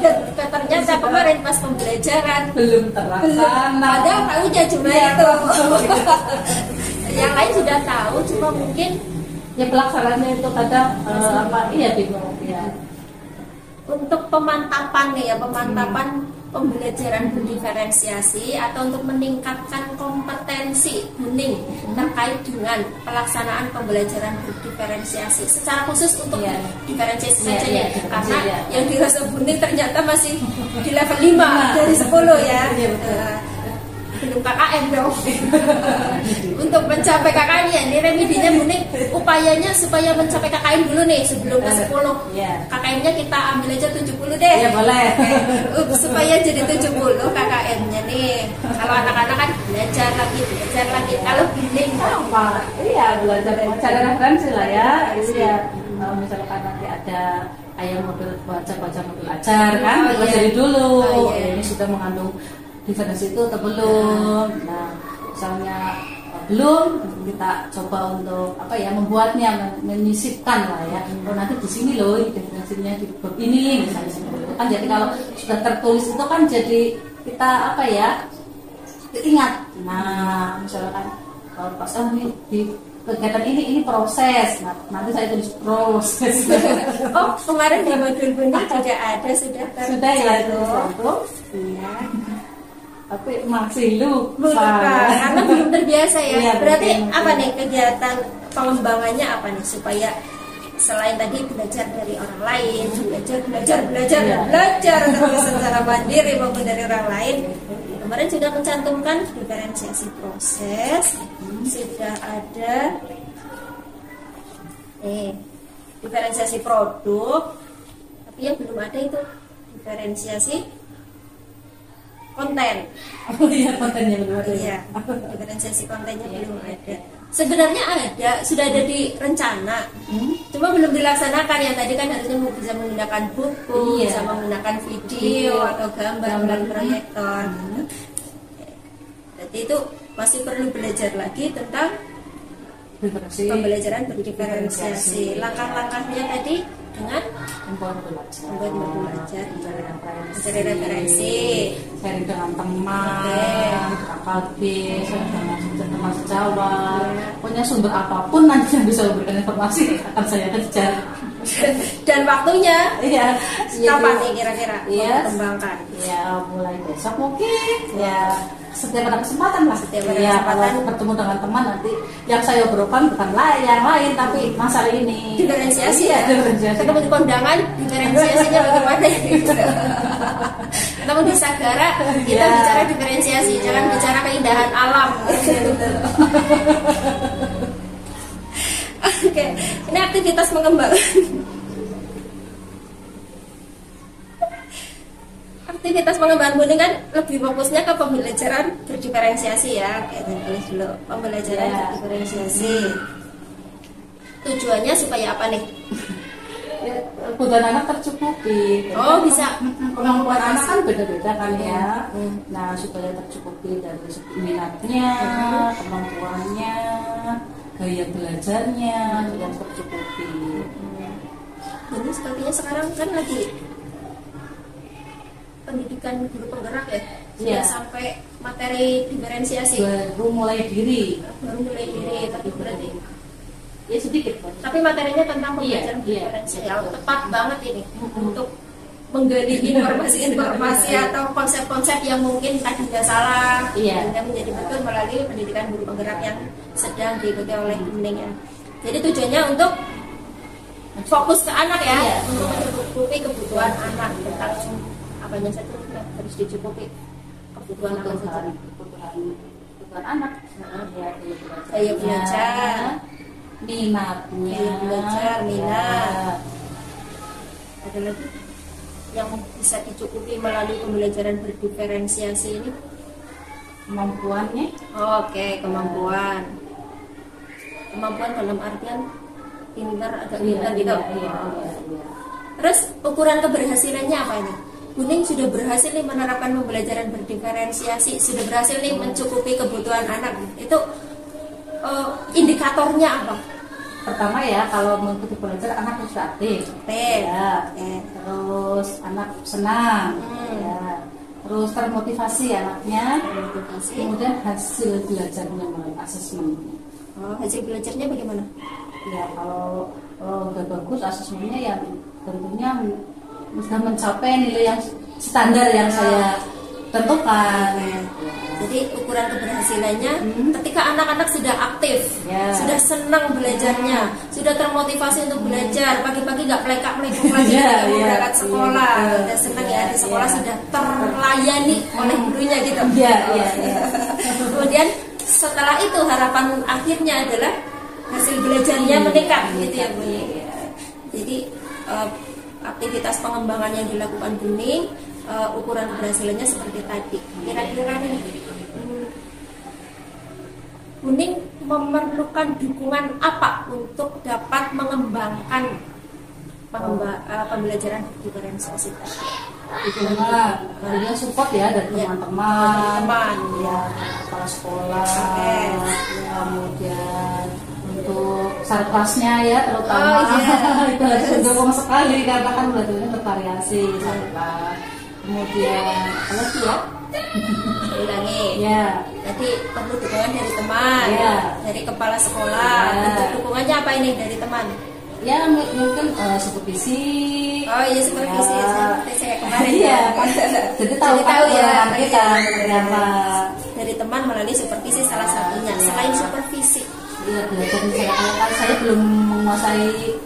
Dan ternyata kemarin pas pembelajaran Belum terlaksana. ada tahunya cuma itu. Yang lain sudah tahu, cuma mungkin Ya pelaksanaannya itu kadang bingung ya. untuk pemantapan nih ya, pemantapan pembelajaran berdiferensiasi atau untuk meningkatkan kompetensi Buning terkait dengan pelaksanaan pembelajaran berdiferensiasi secara khusus untuk diferensiasi saja ya, karena yang dirasa Buning ternyata masih di level 5 dari 10 ya. Belum KKM dong. Untuk mencapai KKM ya, ini remedinya Buning upayanya supaya mencapai KKM dulu nih sebelum ke 10. KKM-nya kita ambil aja 70 deh. Ya boleh. Supaya jadi 70 KKM-nya nih. Kalau anak-anak kan belajar lagi. Kalau Buning Apa? Iya, belajar referensi lah ya. Iya. Kalau misalkan nanti ada ayam mobil baca mobil ajar kan, pelajari dulu. Ini sudah mengandung diferensi itu atau belum? Nah, misalnya belum, kita coba untuk membuatnya, menyisipkan lah ya. Oh nanti di sini loh diferensinya di bab ini misalnya itu kan. Jadi kalau sudah tertulis itu kan jadi kita ingat. Nah, misalkan kalau pas ini di kegiatan ini proses. Nah, nanti saya tulis proses. Oh, kemarin di modul Buning juga ada sudah ya itu. Iya. Tapi masih lupa karena belum terbiasa ya. Iya, Berarti betul. apa nih kegiatan pengembangannya apa nih supaya selain tadi belajar dari orang lain, belajar terus secara mandiri maupun dari orang lain. Kemarin sudah mencantumkan diferensiasi proses, sudah ada diferensiasi produk, tapi yang belum ada itu diferensiasi konten. Oh iya, kontennya belum ada. Iya, diferensiasi kontennya belum ada. Sebenarnya sudah ada di rencana, cuma belum dilaksanakan. Yang tadi kan harusnya bisa menggunakan buku, bisa menggunakan video atau gambar dan proyektor. Jadi itu masih perlu belajar lagi tentang pembelajaran berdiferensiasi. Langkah-langkahnya tadi dengan membuat belajar, mencari referensi, sharing dengan teman, KKB, teman sejawat, pokoknya sumber apapun nanti yang bisa memberikan informasi akan saya kejar. Dan waktunya, kapan nih kira-kira kembangkan? Ya mulai besok mungkin. Ya setiap ada kesempatan lah. Kalau bertemu dengan teman nanti yang saya obrolkan bukan yang lain tapi masalah ini. Diferensiasi ya. Ketemu di kondangan, diferensiasinya bagaimana? Ketemu di Sagara, kita bicara diferensiasi, jangan bicara keindahan alam. Oke, ini aktivitas mengembangkan. Aktivitas pengembangan Buning kan lebih fokusnya ke pembelajaran berdiferensiasi ya. Tulis dulu pembelajaran berdiferensiasi. Tujuannya supaya apa nih? Kebutuhan anak tercukupi. Oh bisa. Kemampuan anak kan beda-beda kan ya. Nah supaya tercukupi dari segi minatnya, kemampuannya, gaya belajarnya yang tercukupi. Ini sepertinya sekarang kan lagi pendidikan guru penggerak ya, sudah sampai materi diferensiasi. Baru mulai diri, tapi berarti sedikit. Tapi materinya tentang pembelajaran diferensiasi, tepat banget ini untuk menggali informasi-informasi atau konsep-konsep yang mungkin tadinya salah, dan menjadi betul melalui pendidikan guru penggerak yang sedang diikuti oleh Buning ya. Jadi tujuannya untuk fokus ke anak ya, untuk mencukupi kebutuhan anak tentang apanya saja harus dicukupi kebutuhan anak, gaya belajar, minat. Ada lagi yang bisa dicukupi melalui pembelajaran berdiferensiasi ini? Kemampuannya? Kemampuan dalam artian pintar, agak pintar gitu. Terus ukuran keberhasilannya apa ini? Buning sudah berhasil nih menerapkan pembelajaran berdiferensiasi, sudah berhasil nih mencukupi kebutuhan anak. Itu indikatornya apa? pertama ya kalau mengikuti belajar anak harus aktif. Ya. Terus anak senang. Ya. Terus termotivasi anaknya. Kemudian hasil belajarnya melalui asesmen. Hasil belajarnya bagaimana? Ya kalau udah bagus asesmennya ya tentunya sudah mencapai nilai yang standar yang saya tentukan. Jadi ukuran keberhasilannya ketika anak-anak sudah aktif, sudah senang belajarnya, sudah termotivasi untuk belajar, pagi-pagi nggak pelekak-pelekuk lagi mau berangkat sekolah, sudah senang ya di sekolah sudah terlayani oleh gurunya gitu. Kemudian setelah itu harapan akhirnya adalah hasil belajarnya meningkat gitu ya Bu. Jadi aktivitas pengembangan yang dilakukan Buning, ukuran keberhasilannya seperti tadi. Kira-kira nih Buning memerlukan dukungan apa untuk dapat mengembangkan pembelajaran diferensiasi tadi? Karena support ya dari teman-teman, ya kepala sekolah, kemudian untuk sarpasnya ya terutama itu harus mendukung sekali karena kan belajarnya bervariasi sarpas. Kemudian apa lagi ya? Ulangi. Ya. Nanti perlu dukungan dari teman, dari kepala sekolah. Bentuk dukungannya apa ini dari teman? Ya mungkin supervisi. Oh iya supervisi seperti saya kemarin Jadi tahu ya kita berapa dari teman melalui supervisi salah satunya. Selain supervisi, ya belajar misalnya kalau saya belum menguasai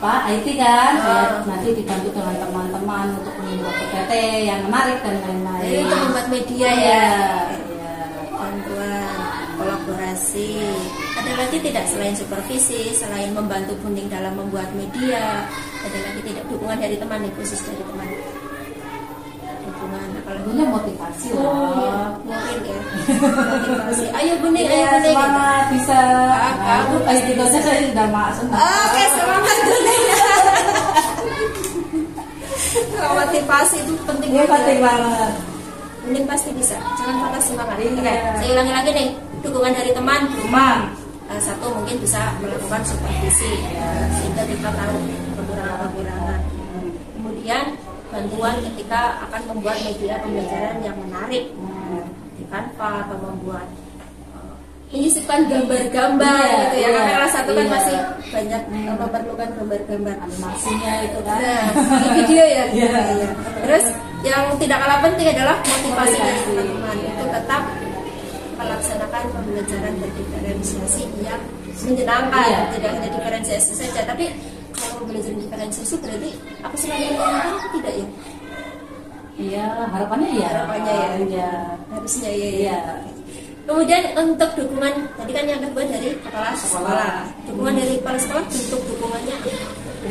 IT kan, nanti dibantu dengan teman-teman untuk membuat PPT yang menarik dan lain-lain. Jadi untuk membuat media ya. Bantuan, kolaborasi. Ada lagi tidak selain supervisi, selain membantu Buning dalam membuat media, ada lagi tidak dukungan dari teman, khusus dari teman? Dukungan apalagi? Motivasi mungkin ya. Motivasi. Ayo Buning, ayo Buning. Semangat bisa. Aku kayak gitu aja saya sudah masuk. Oke, semangat Buning. Motivasi itu penting banget. Buning pasti bisa. Jangan patah semangat. Oke, saya ulangi lagi nih. Dukungan dari teman berupa satu mungkin bisa melakukan supervisi sehingga kita tahu kekurangan-kekurangan. Kemudian bantuan ketika akan membuat media pembelajaran yang menarik di Canva atau membuat menyisipkan gambar-gambar gitu ya, karena kelas 1 kan masih banyak memerlukan gambar-gambar animasinya itu kan. Nah, video ya. Terus yang tidak kalah penting adalah motivasi dari teman-teman itu tetap melaksanakan pembelajaran berdiferensiasi yang menyenangkan, tidak hanya diferensiasi saja. Tapi kalau pembelajaran diferensiasi berarti apa selalu menyenangkan tidak ya? Iya, harapannya ya. Harusnya ya. Kemudian untuk dukungan tadi kan yang kedua dari kepala sekolah. Dukungan dari kepala sekolah, bentuk dukungannya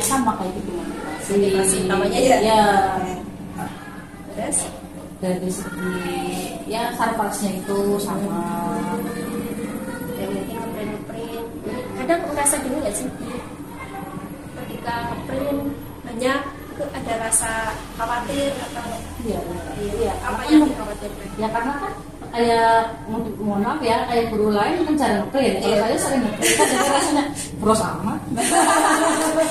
sama kayak gitu. Motivasi utamanya ya. Terus dari segi ya sarpasnya itu sama. Ya mungkin ngeprint. Kadang merasa gini nggak sih? Ketika ngeprint hanya itu ada rasa khawatir atau apa yang dikhawatirkan? Ya karena kan kayak mohon maaf ya, kayak guru lain kan jarang ngeprint. Kalau saya sering ngeprint, kan jadi rasanya bros sama.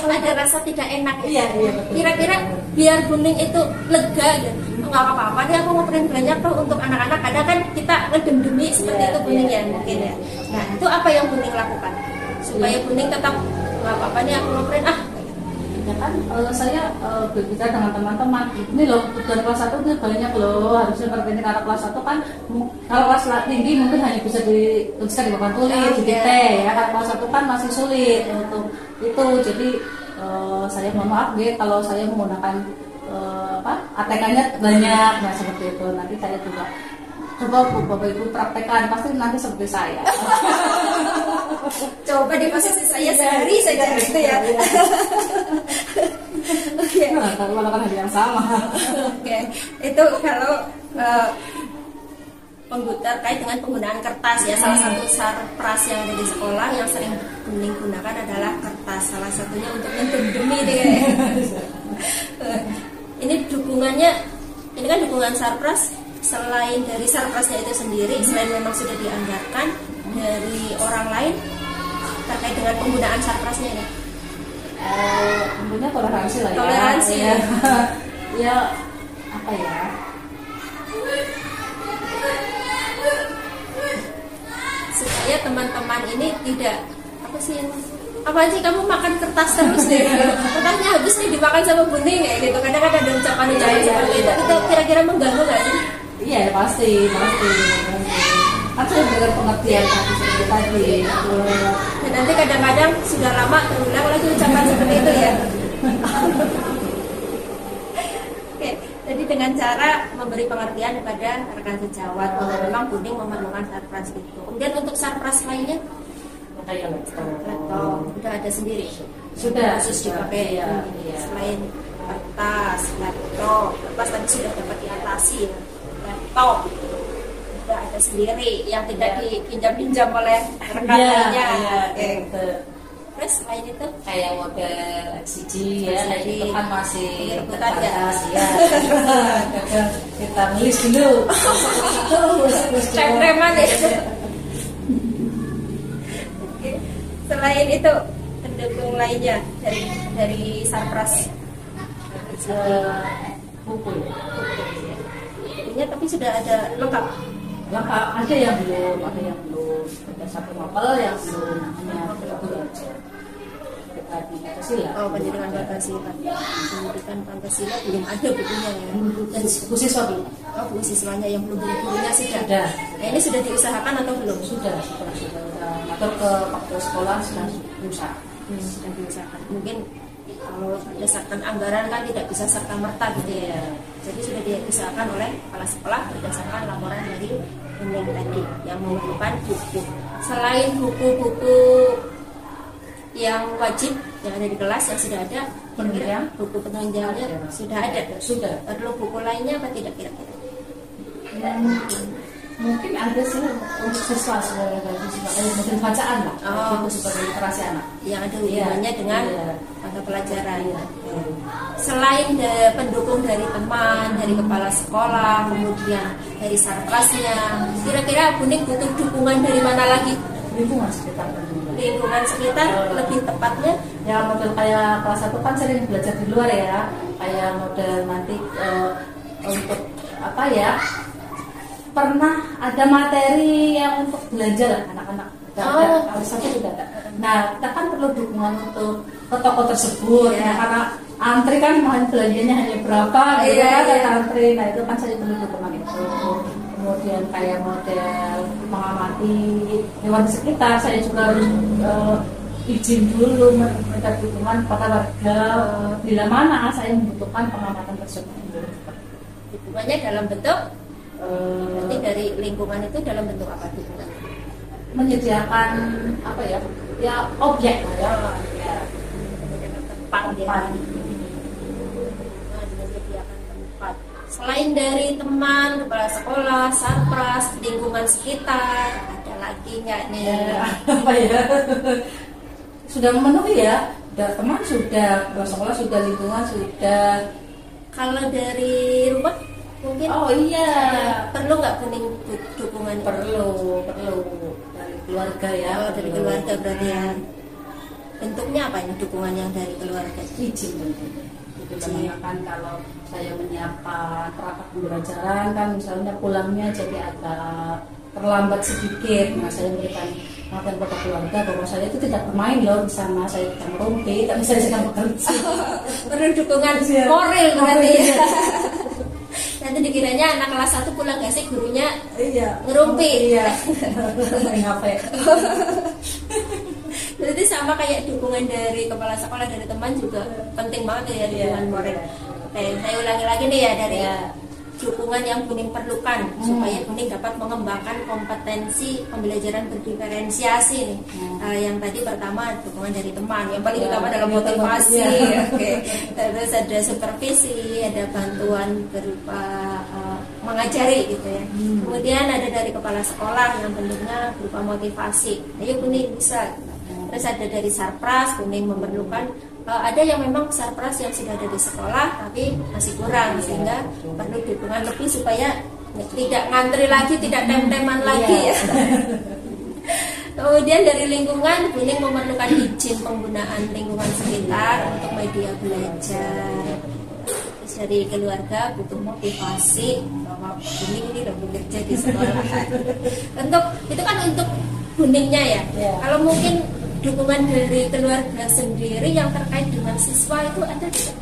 Ada rasa tidak enak. Iya. Kira-kira biar Buning itu lega gitu. Nggak apa-apa deh aku ngeprint banyak tuh untuk anak-anak. Kadang kan kita ngedem-demi seperti itu Buning ya mungkin ya. Nah itu apa yang Buning lakukan supaya Buning tetap nggak apa-apa nih aku ngeprint ya kan saya berbicara dengan teman-teman, ini loh tujuan kelas 1 ini banyak loh, harusnya seperti ini. Karena kelas 1 kan kalau kelas tinggi mungkin hanya bisa dituliskan di papan tulis, di dikte ya. Karena kelas 1 kan masih sulit untuk itu. Jadi saya mohon maaf kalau saya menggunakan ATK-nya banyak, nah seperti itu. Nanti saya juga coba Bapak Ibu praktekkan, pasti nanti seperti saya. Coba di posisi saya sehari saja gitu ya. Oke. Kalau melakukan hal yang sama. Oke. Itu kalau terkait dengan penggunaan kertas ya, salah satu sarpras yang ada di sekolah yang sering Buning gunakan adalah kertas. Salah satunya untuk mendem-demi deh. Ini dukungannya, ini kan dukungan sarpras. Selain dari sarprasnya itu sendiri, selain memang sudah dianggarkan dari orang lain terkait terkait dengan penggunaan sarprasnya ini? Tentunya toleransi lah ya. Toleransi ya. Ya apa ya? Supaya teman-teman ini tidak apa sih kamu makan kertas terus deh, kertasnya habis nih dimakan sama bening kayak gitu. Kadang-kadang ada ucapan-ucapan seperti itu kira-kira mengganggu nggak sih? Iya pasti. Kan saya berikan pengertian seperti tadi. Dan nanti kadang-kadang sudah lama terulang lagi ucapan seperti itu ya. Oke, jadi dengan cara memberi pengertian kepada rekan sejawat bahwa memang kuning memerlukan sarpras itu. Kemudian untuk sarpras lainnya, Kayak laptop sudah ada sendiri, sudah khusus dipakai ya. Selain kertas, laptop tadi sudah dapat diatasi. Laptop sudah ada sendiri yang tidak dipinjam-pinjam oleh rekan-rekannya. Terus selain itu kayak model LCD ya, itu kan masih terbatas ya. Kita nulis dulu. Cek-cekan ya. Selain itu pendukung lainnya dari sarpras buku. Bukunya tapi sudah ada lengkap. Ada yang belum. Ada satu novel yang belum namanya Pancasila. Oh, pendidikan Pancasila. Pendidikan Pancasila belum ada bukunya ya. Dan buku siswa belum. Oh, buku siswanya yang belum bukunya sudah. Nah, ini sudah diusahakan atau belum? Sudah. Atau ke waktu sekolah sudah diusahakan. Sudah diusahakan. Mungkin kalau berdasarkan anggaran kan tidak bisa serta merta gitu ya. Jadi sudah diusahakan oleh kepala sekolah berdasarkan laporan dari Buning tadi yang memerlukan buku. Selain buku-buku yang wajib yang ada di kelas yang sudah ada, penunjang, buku penunjangnya sudah ada. Sudah. Perlu buku lainnya apa tidak kira-kira? Mungkin ada sih untuk siswa mungkin bacaan lah, buku seperti literasi anak yang ada hubungannya dengan mata pelajaran. Selain pendukung dari teman, dari kepala sekolah, kemudian dari sarprasnya, kira-kira Buning butuh dukungan dari mana lagi? Lingkungan sekitar. Lingkungan sekitar lebih tepatnya ya model kayak kelas 1 kan sering belajar di luar ya, kayak model nanti untuk apa ya, pernah ada materi yang untuk belanja lah anak-anak. Kelas 1 sudah ada. Nah, kita kan perlu dukungan untuk ke toko tersebut ya, karena antri kan bahan belanjanya hanya berapa gitu kan, ada antri. Nah, itu kan saya perlu dukungan itu. Kemudian kayak model mengamati hewan sekitar, saya juga harus izin dulu minta dukungan kepada warga bila mana saya membutuhkan pengamatan tersebut. Dukungannya dalam bentuk nanti dari lingkungan itu dalam bentuk apa dukungan? Menyediakan apa ya objek ya, tempat. Menyediakan tempat. Selain dari teman, kepala sekolah, sarpras, lingkungan sekitar, ada lagi nggak nih? Apa ya? Sudah memenuhi ya? Sudah teman, sudah kepala sekolah, sudah lingkungan, sudah. Kalau dari rumah mungkin? Oh iya. Perlu nggak Buning dukungan? Perlu dari keluarga ya. Oh, dari keluarga berarti ya. Bentuknya apa ini dukungan yang dari keluarga? Izin tentunya. Kan kalau saya menyiapkan perangkat pembelajaran kan misalnya pulangnya jadi agak terlambat sedikit, nah saya memberikan pengertian kepada keluarga bahwa saya itu tidak bermain loh di sana, saya sedang merumpi, tapi saya sedang bekerja. Perlu dukungan moral berarti ya. Nanti dikiranya anak kelas 1 pulang gak sih gurunya ngerumpi. Iya. Main HP. Berarti sama kayak dukungan dari kepala sekolah, dari teman juga penting banget ya dukungan moral. Saya ulangi lagi nih ya dari dukungan yang Buning perlukan supaya Buning dapat mengembangkan kompetensi pembelajaran berdiferensiasi nih. Yang tadi pertama dukungan dari teman, yang paling utama dalam motivasi. Terus ada supervisi, ada bantuan berupa mengajari gitu ya. Kemudian ada dari kepala sekolah yang bentuknya berupa motivasi. Ayo Buning bisa. Terus ada dari sarpras, Buning memerlukan ada yang memang sarpras yang sudah ada di sekolah tapi masih kurang, sehingga perlu dukungan lebih supaya tidak ngantri lagi, tidak tem-teman lagi ya. Kemudian dari lingkungan, kuning memerlukan izin penggunaan lingkungan sekitar untuk media belajar. Terus dari keluarga butuh motivasi bahwa kuning ini udah bekerja di sekolah. Untuk itu kan untuk kuningnya ya. Kalau mungkin dukungan dari keluarga sendiri yang terkait dengan siswa itu ada tidak?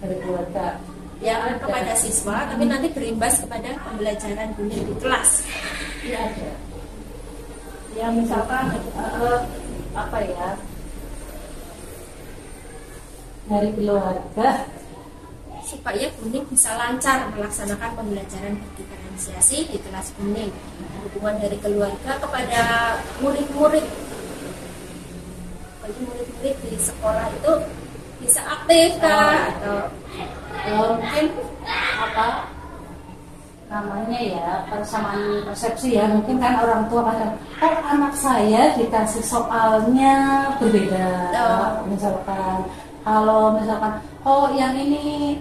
Dari keluarga Ya kepada siswa, tapi nanti berimbas kepada pembelajaran kuning di kelas. ya ada. Ya misalkan apa ya, dari keluarga Supaya kuning bisa lancar melaksanakan pembelajaran berdiferensiasi di kelas kuning. Dukungan dari keluarga kepada murid-murid, bagi murid-murid di sekolah itu bisa aktif kah atau mungkin apa namanya ya, persamaan persepsi ya, mungkin kan orang tua kadang anak saya dikasih soalnya berbeda. Misalkan kalau misalkan yang ini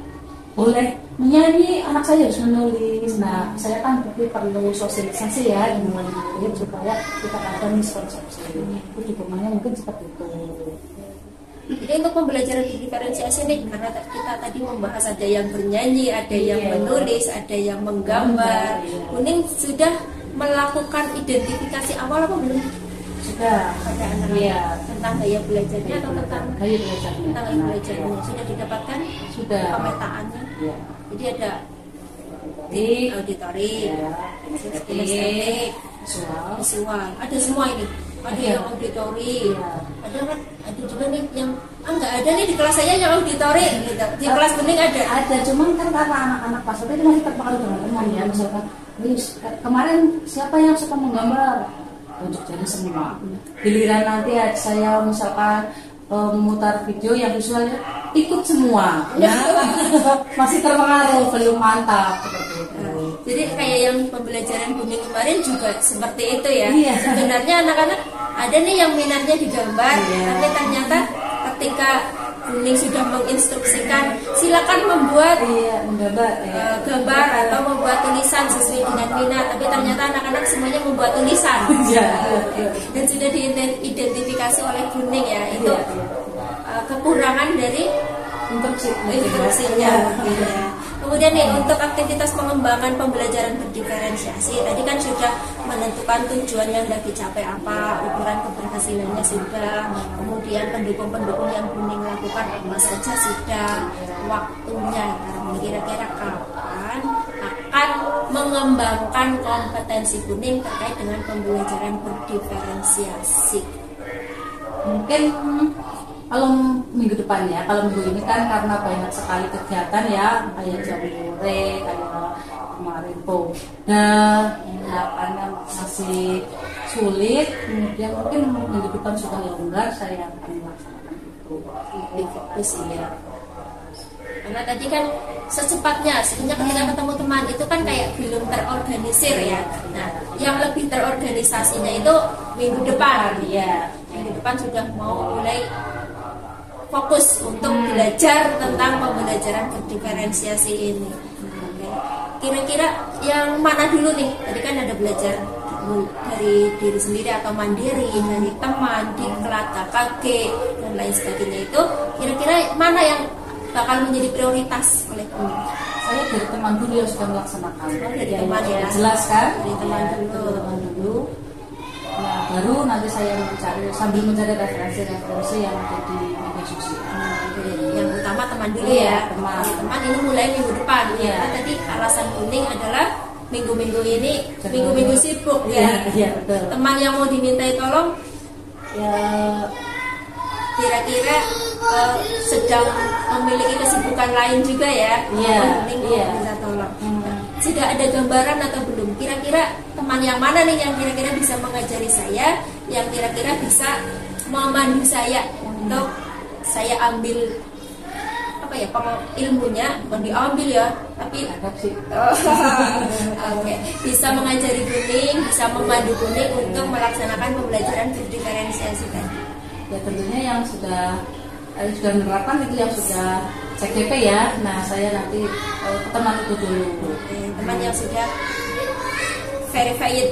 boleh menyanyi, anak saya harus menulis. Nah, saya kan berarti perlu sosialisasi ya dengan murid supaya kita ada miskonsepsi. Itu dukungannya mungkin seperti itu. Jadi untuk pembelajaran diferensiasi ini, karena kita tadi membahas ada yang bernyanyi, ada yang menulis, ada yang menggambar. Kuning sudah melakukan identifikasi awal apa belum? Sudah Pada anak-anak tentang gaya belajarnya atau tentang gaya belajarnya. Tentang gaya belajarnya sudah didapatkan Sudah pemetaannya. Jadi ada di auditori, estetik, kinestetik, visual, ada semua ini. Ada yang auditori, ada kan, ada juga nih yang nggak ada nih di kelas saya yang auditori, gitu. Di kelas kuning ada. Ada, cuman kan karena anak-anak pas itu masih terpengaruh dengan teman ya, misalkan kemarin siapa yang suka menggambar, tunjuk jari semua. Giliran nanti saya misalkan memutar video yang visualnya ikut semua, ya masih terpengaruh, belum mantap seperti itu. Jadi kayak yang pembelajaran kuning kemarin juga seperti itu ya. Iya. Sebenarnya anak-anak ada nih yang minatnya di gambar, tapi ternyata ketika kuning sudah menginstruksikan silakan membuat gambar atau membuat tulisan sesuai dengan minat, tapi ternyata anak-anak semuanya membuat tulisan. Dan sudah diidentifikasi oleh kuning ya, itu kekurangan dari instruksinya. Kemudian nih untuk aktivitas pengembangan pembelajaran berdiferensiasi, tadi kan sudah menentukan tujuan yang sudah dicapai apa, ukuran keberhasilannya sudah, kemudian pendukung-pendukung yang kuning lakukan apa saja sudah, waktunya kira-kira kapan akan mengembangkan kompetensi kuning terkait dengan pembelajaran berdiferensiasi. Mungkin kalau minggu depan ya, kalau minggu ini kan karena banyak sekali kegiatan ya, kayak jambore, kayak kemarin Poda, lapannya masih sulit. Kemudian mungkin minggu depan sudah longgar, saya akan melaksanakan itu. Fokus ya. Karena tadi kan secepatnya, sebenarnya ketika ketemu teman itu kan kayak belum terorganisir ya. Nah, yang lebih terorganisasinya itu minggu depan ya. Minggu depan sudah mau mulai fokus untuk belajar tentang pembelajaran berdiferensiasi ini. Kira-kira yang mana dulu nih? Tadi kan ada belajar dari diri sendiri atau mandiri, dari teman, diklat, KKG, dan lain sebagainya itu. Kira-kira mana yang bakal menjadi prioritas oleh kuning? Saya dari teman dulu yang sudah melaksanakan. Dari teman ya. Jelas kan? Dari teman dulu. Nah, baru nanti saya sambil mencari referensi yang ada di media sosial. Yang utama teman dulu ya. Teman ini mulai minggu depan. Ya. Tadi alasan kuning adalah minggu-minggu ini minggu-minggu sibuk ya. Betul. Teman yang mau dimintai tolong ya kira-kira sedang memiliki kesibukan lain juga ya. Kuning bisa tolong. Sudah ada gambaran atau belum? Kira-kira teman yang mana nih yang kira-kira bisa mengajari saya, yang kira-kira bisa memandu saya untuk saya ambil apa ya, ilmunya, bukan diambil ya, tapi bisa mengajari kuning, bisa memandu kuning untuk melaksanakan pembelajaran berdiferensiasi tadi. Ya tentunya yang sudah menerapkan itu yang sudah CGP ya. Nah saya nanti teman itu dulu. Teman yang sudah verified,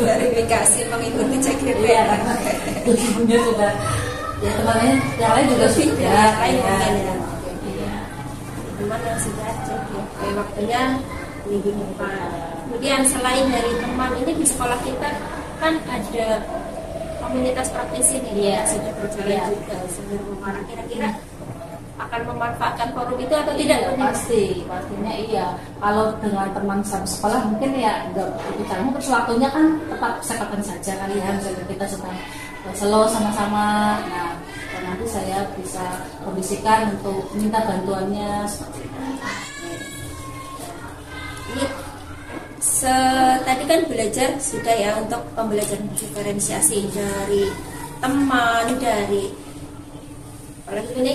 verifikasi mengikuti CGPR. Ibunya sudah, ya temannya yang lain juga sudah. Lain mungkin ya. Teman yang sudah cek ya. Waktunya minggu depan. Kemudian selain dari teman ini di sekolah kita kan ada komunitas praktisi nih ya sudah berjalan juga. Sebenarnya kira-kira akan memanfaatkan forum itu atau tidak? Pastinya iya. Kalau dengan teman satu sekolah mungkin ya enggak bicara, mungkin waktunya kan tetap kesempatan saja kalian, kita sedang slow sama-sama. Nah, nanti saya bisa kondisikan untuk minta bantuannya seperti itu. Ini tadi kan belajar sudah ya untuk pembelajaran diferensiasi dari teman, dari apalagi ini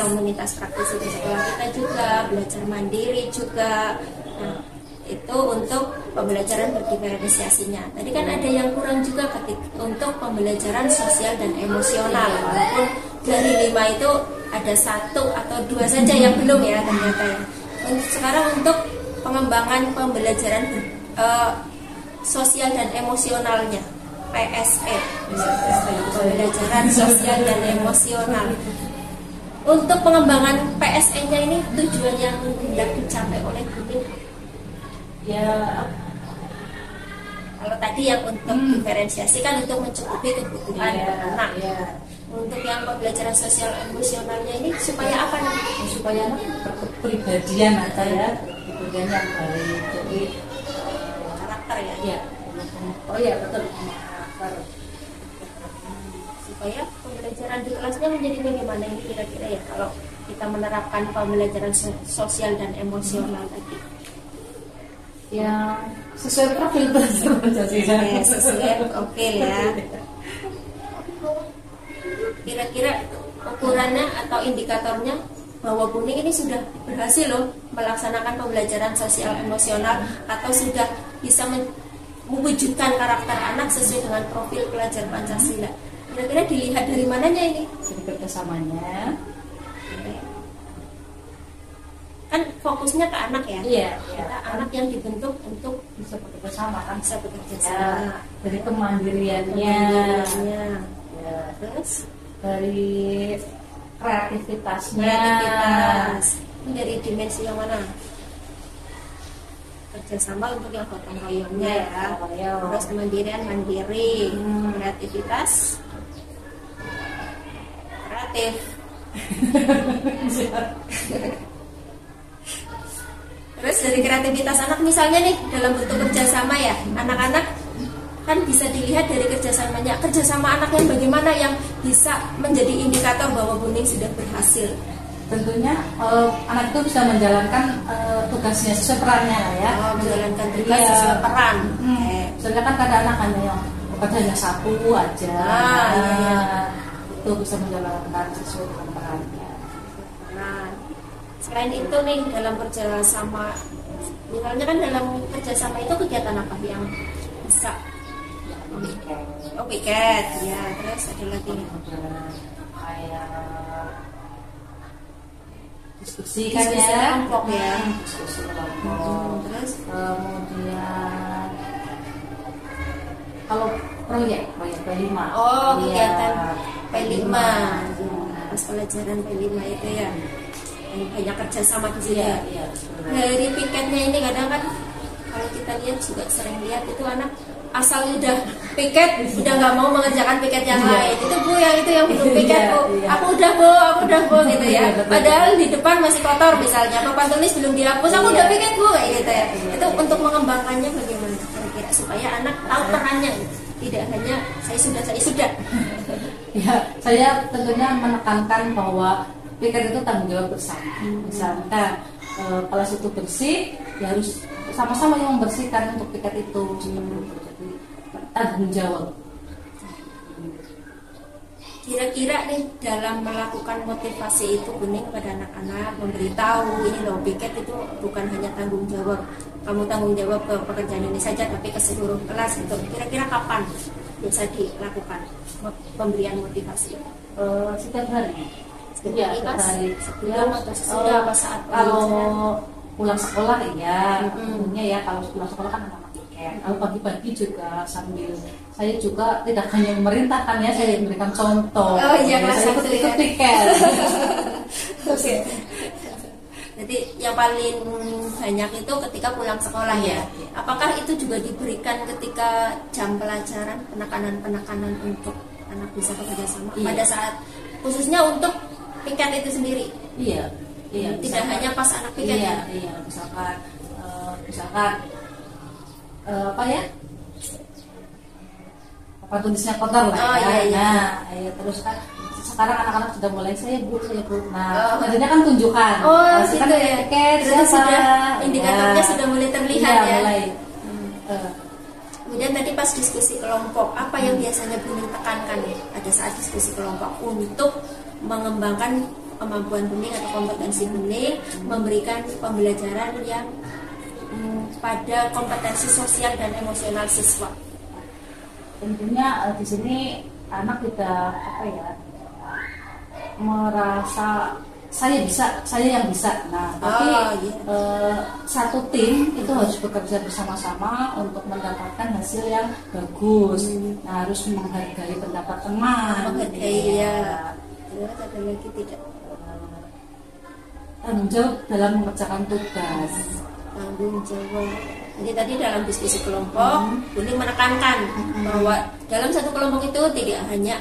komunitas praktisi di sekolah kita juga, belajar mandiri juga. Nah, itu untuk pembelajaran berdiferensiasinya. Tadi kan ada yang kurang juga untuk pembelajaran sosial dan emosional. Walaupun dari 5 itu ada 1 atau 2 saja yang belum ya ternyata ya. Sekarang untuk pengembangan pembelajaran sosial dan emosionalnya, PSE, pembelajaran sosial dan emosional. Untuk pengembangan PSE-nya ini tujuan yang hendak dicapai oleh Bumin. Ya, kalau tadi yang untuk diferensiasi kan untuk mencukupi kebutuhan anak. Ya. Untuk yang pembelajaran sosial emosionalnya ini supaya apa nih? Supaya anak berkepribadian aja ya, kepribadian yang baik. Jadi karakter ya. Iya. Oh ya betul, karakter. Supaya pembelajaran di kelasnya menjadi bagaimana ini kira-kira ya kalau kita menerapkan pembelajaran sosial dan emosional tadi. Ya sesuai profil Pancasila. Sesuai oke ya. Kira-kira ukurannya atau indikatornya bahwa Kuning ini sudah berhasil loh melaksanakan pembelajaran sosial emosional atau sudah bisa mewujudkan karakter anak sesuai dengan profil pelajar Pancasila. Kira-kira dilihat dari mananya ini? Dari kerjasamanya. Kan fokusnya ke anak ya? Iya. Kita anak yang dibentuk untuk bisa bekerja sama kan? bisa bekerja Ya, sama. dari kemandiriannya. Ya. Terus dari kreativitasnya. Ini dari dimensi yang mana? Kerjasama untuk yang gotong royongnya ya. Terus kemandirian mandiri, kreativitas kreatif. Terus dari kreativitas anak misalnya nih dalam bentuk kerjasama ya, anak-anak kan bisa dilihat dari kerjasamanya. Kerjasama anak yang bagaimana yang bisa menjadi indikator bahwa Buning sudah berhasil. Tentunya anak itu bisa menjalankan tugasnya sesuai perannya ya. Menjalankan tugas sesuai peran. Soalnya kan kadang anak hanya yang bekerja hanya satu aja. Itu bisa menjalankan sesuai dengan perannya. Nah, selain itu nih dalam kerjasama, misalnya kan dalam kerjasama itu kegiatan apa yang bisa? Piket, ya. Terus ada lagi kayak diskusi kan diskusi ya, kelompok ya. Diskusi kelompok. Terus kemudian kalau proyek P5. Kegiatan P5. Pas pelajaran P5 itu ya. Banyak kerjasama di sini. Iya. Dari piketnya ini kadang kan kalau kita lihat juga sering lihat itu anak asal udah piket udah nggak mau mengerjakan piket yang lain. Itu Bu yang belum piket Bu. Aku udah Bu gitu ya. Padahal di depan masih kotor misalnya. Papan tulis belum dihapus. Aku udah piket Bu kayak gitu ya. Itu untuk mengembangkannya bagaimana kira-kira supaya anak tahu perannya. Tidak hanya saya sudah. Ya, saya tentunya menekankan bahwa piket itu tanggung jawab bersama. Misalkan kelas itu bersih, ya harus sama-sama yang membersihkan untuk piket itu. Jadi tanggung jawab. Kira-kira nih dalam melakukan motivasi itu Buning pada anak-anak memberitahu ini loh piket itu bukan hanya tanggung jawab kamu tanggung jawab ke pekerjaan ini saja tapi ke seluruh kelas gitu. Kira-kira kapan bisa dilakukan pemberian motivasi? Setiap hari. Setiap hari sebelum atau sesudah apa saat kalau pulang sekolah ya, umumnya ya kalau pulang sekolah kan anak-anak weekend. Kalau pagi-pagi juga sambil saya juga tidak hanya memerintahkan ya, saya memberikan contoh. Oh iya, kelas saya satu ikut ya. tiket. Oke. Jadi yang paling banyak itu ketika pulang sekolah ya. Apakah itu juga diberikan ketika jam pelajaran, penekanan-penekanan untuk anak bisa bekerja sama pada saat khususnya untuk piket itu sendiri? Iya, iya. Tidak hanya pas anak piket. Iya, iya. Misalkan apa ya? Apa tulisnya kotor lah Oh, ya. iya, iya. Nah, ya, terus kan sekarang anak-anak sudah mulai saya bu. Nah, selanjutnya kan tunjukkan. Oh, Nah, situ kan ya. tiket Berarti siapa? sudah indikatornya Ya. sudah mulai terlihat Iya, ya. mulai. Kemudian tadi pas diskusi kelompok, apa yang biasanya Buning tekankan ya pada saat diskusi kelompok untuk mengembangkan kemampuan Buning atau kompetensi Buning, memberikan pembelajaran yang pada kompetensi sosial dan emosional siswa. Tentunya di sini anak tidak apa ya merasa saya yang bisa. Nah, tapi satu tim itu harus bekerja bersama-sama untuk mendapatkan hasil yang bagus. Nah, harus menghargai pendapat teman. Menghargai ya. Terus ada lagi tidak? Tanggung jawab dalam mengerjakan tugas. Tanggung jawab. Jadi tadi dalam diskusi kelompok, Buning menekankan bahwa dalam satu kelompok itu tidak hanya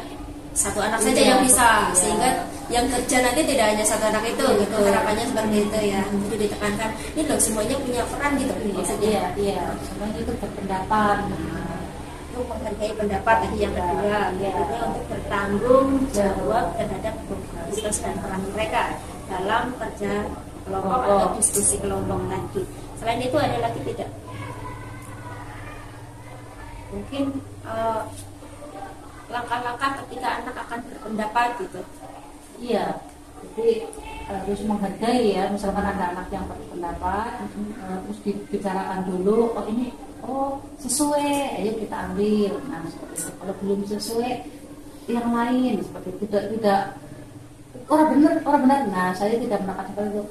satu anak saja yang bisa, sehingga yang kerja nanti tidak hanya satu anak itu, gitu harapannya seperti itu ya. Jadi ditekankan, ini loh semuanya punya peran gitu maksudnya. Iya, semuanya itu berpendapat. Itu menghargai pendapat tadi yang kedua, yaitu untuk bertanggung jawab terhadap tugas dan peran mereka dalam kerja kelompok atau diskusi kelompok tadi. Selain itu ada lagi tidak? Mungkin langkah-langkah ketika anak akan berpendapat gitu. Iya, jadi harus menghargai ya. Misalkan ada anak yang berpendapat, terus dibicarakan dulu. Sesuai, ayo kita ambil. Nah seperti itu. Kalau belum sesuai, yang lain seperti tidak. Orang benar. Nah saya tidak menekan seperti itu.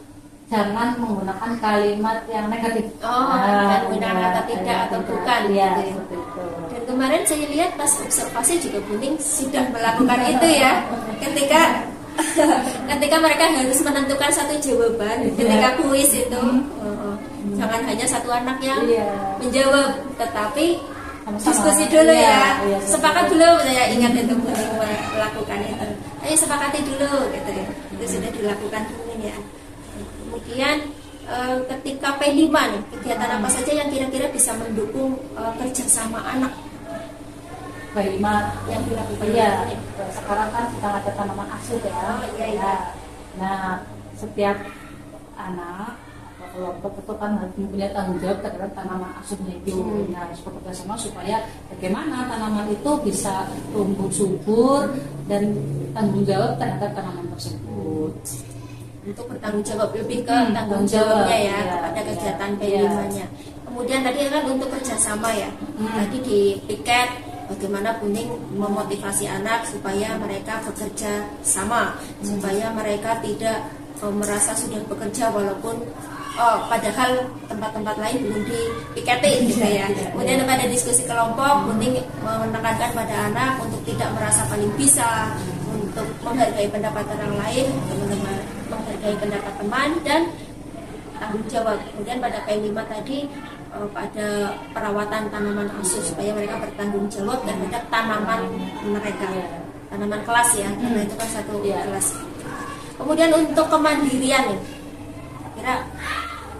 Jangan menggunakan kalimat yang negatif. Dan menggunakan kata tidak atau bukan. Iya, gitu ya. seperti itu. Dan kemarin saya lihat pas observasi juga Buning sudah melakukan itu ya. Ketika mereka harus menentukan satu jawaban ketika kuis itu, jangan hanya satu anak yang menjawab, tetapi diskusi dulu ya. Sepakat dulu, saya ingat itu Buning melakukan itu. Ayo sepakati dulu gitu ya. Itu sudah dilakukan Buning ya. Kemudian ketika P5 nih, kegiatan apa saja yang kira-kira bisa mendukung kerjasama anak P5 yang dilakukan? Iya, sekarang kan kita ada tanaman asuh ya. Nah, setiap anak atau kelompok itu kan harus mempunyai tanggung jawab terhadap tanaman asuhnya itu. Nah, harus bekerja sama supaya bagaimana tanaman itu bisa tumbuh subur dan tanggung jawab terhadap tanaman tersebut. Untuk bertanggung jawab lebih ke tanggung jawabnya ya, kepada kegiatan P5-nya. Kemudian tadi kan untuk kerjasama ya. Tadi di piket bagaimana Buning memotivasi anak supaya mereka bekerja sama, supaya mereka tidak merasa sudah bekerja walaupun padahal tempat-tempat lain belum dipiketin gitu ya. Kemudian pada diskusi kelompok Buning menekankan pada anak untuk tidak merasa paling bisa, untuk menghargai pendapat orang lain, teman-teman menghargai pendapat teman dan tanggung jawab. Kemudian pada P5 tadi pada perawatan tanaman asuh supaya mereka bertanggung jawab terhadap tanaman mereka, tanaman kelas ya, karena itu kan satu kelas. Kemudian untuk kemandirian nih, kira